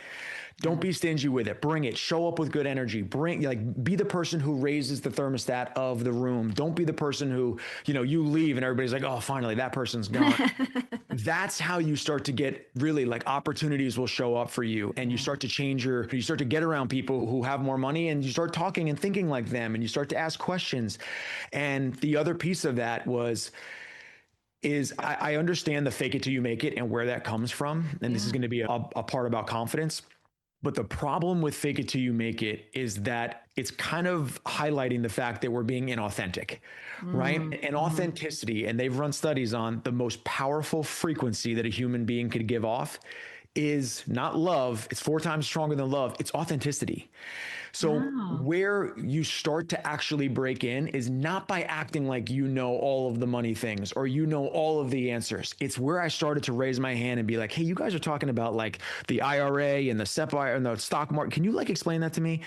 Don't be stingy with it. Bring it. Show up with good energy. Be the person who raises the thermostat of the room. Don't be the person who, you leave and everybody's like, oh, finally that person's gone. That's how you start to get really like opportunities will show up for you, and you start to you start to get around people who have more money, and you start talking and thinking like them, and you start to ask questions. And the other piece of that is I understand the fake it till you make it and where that comes from. And this is going to be a part about confidence. But the problem with fake it till you make it is that it's kind of highlighting the fact that we're being inauthentic, right? And authenticity, and they've run studies on the most powerful frequency that a human being could give off is not love. It's 4 times stronger than love. It's authenticity. So where you start to actually break in is not by acting like you know all of the money things or you know all of the answers. It's where I started to raise my hand and be like, hey, you guys are talking about like the IRA and the SEP and the stock market. Can you like explain that to me?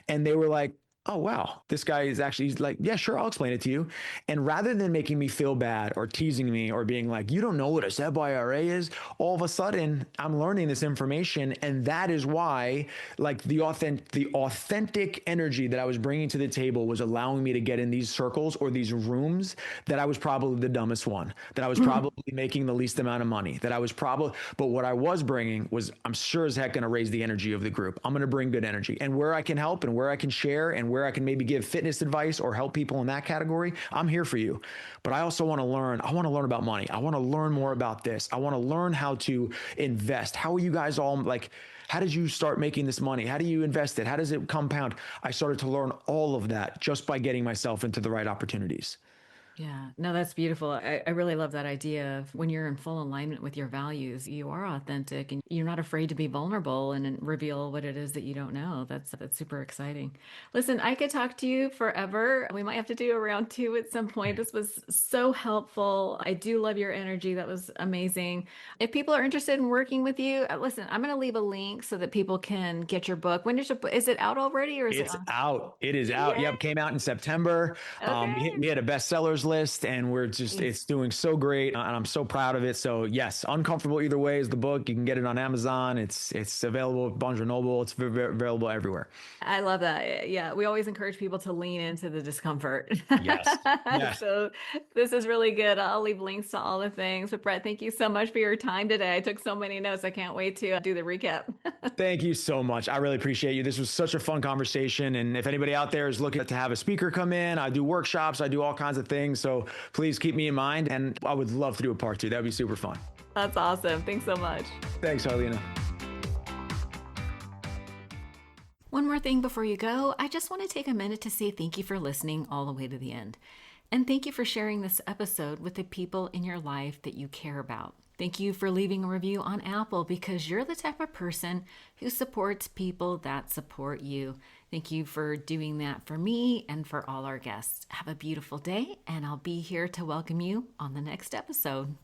And they were like, oh, wow, this guy is actually, he's like, yeah, sure, I'll explain it to you. And rather than making me feel bad or teasing me or being like, you don't know what a SEP IRA is, all of a sudden I'm learning this information. And that is why like the authentic energy that I was bringing to the table was allowing me to get in these circles or these rooms that I was probably the dumbest one, that I was probably making the least amount of money, but what I was bringing was, I'm sure as heck going to raise the energy of the group. I'm going to bring good energy, and where I can help and where I can share and where I can maybe give fitness advice or help people in that category, I'm here for you. But I also want to learn. I want to learn about money. I want to learn more about this. I want to learn how to invest. How are you guys all like, how did you start making this money? How do you invest it? How does it compound? I started to learn all of that just by getting myself into the right opportunities. Yeah, no, that's beautiful. I really love that idea of when you're in full alignment with your values, you are authentic and you're not afraid to be vulnerable and reveal what it is that you don't know. That's super exciting. Listen, I could talk to you forever. We might have to do a round 2 at some point. This was so helpful. I do love your energy. That was amazing. If people are interested in working with you, listen, I'm going to leave a link so that people can get your book. When is it out already, or is it It's on? out. It is out. Yeah. Yep. Came out in September. Okay. We had a bestsellers list, and it's doing so great, and I'm so proud of it. So yes, Uncomfortable Either Way is the book. You can get it on Amazon. It's available at Barnes & Noble. It's available everywhere. I love that. Yeah, we always encourage people to lean into the discomfort. Yes. Yes. So this is really good. I'll leave links to all the things. But Brett, thank you so much for your time today. I took so many notes. I can't wait to do the recap. Thank you so much. I really appreciate you. This was such a fun conversation. And if anybody out there is looking to have a speaker come in, I do workshops, I do all kinds of things. So please keep me in mind. And I would love to do a part 2. That'd be super fun. That's awesome. Thanks so much. Thanks, Harlena. One more thing before you go, I just want to take a minute to say thank you for listening all the way to the end. And thank you for sharing this episode with the people in your life that you care about. Thank you for leaving a review on Apple because you're the type of person who supports people that support you. Thank you for doing that for me and for all our guests. Have a beautiful day, and I'll be here to welcome you on the next episode.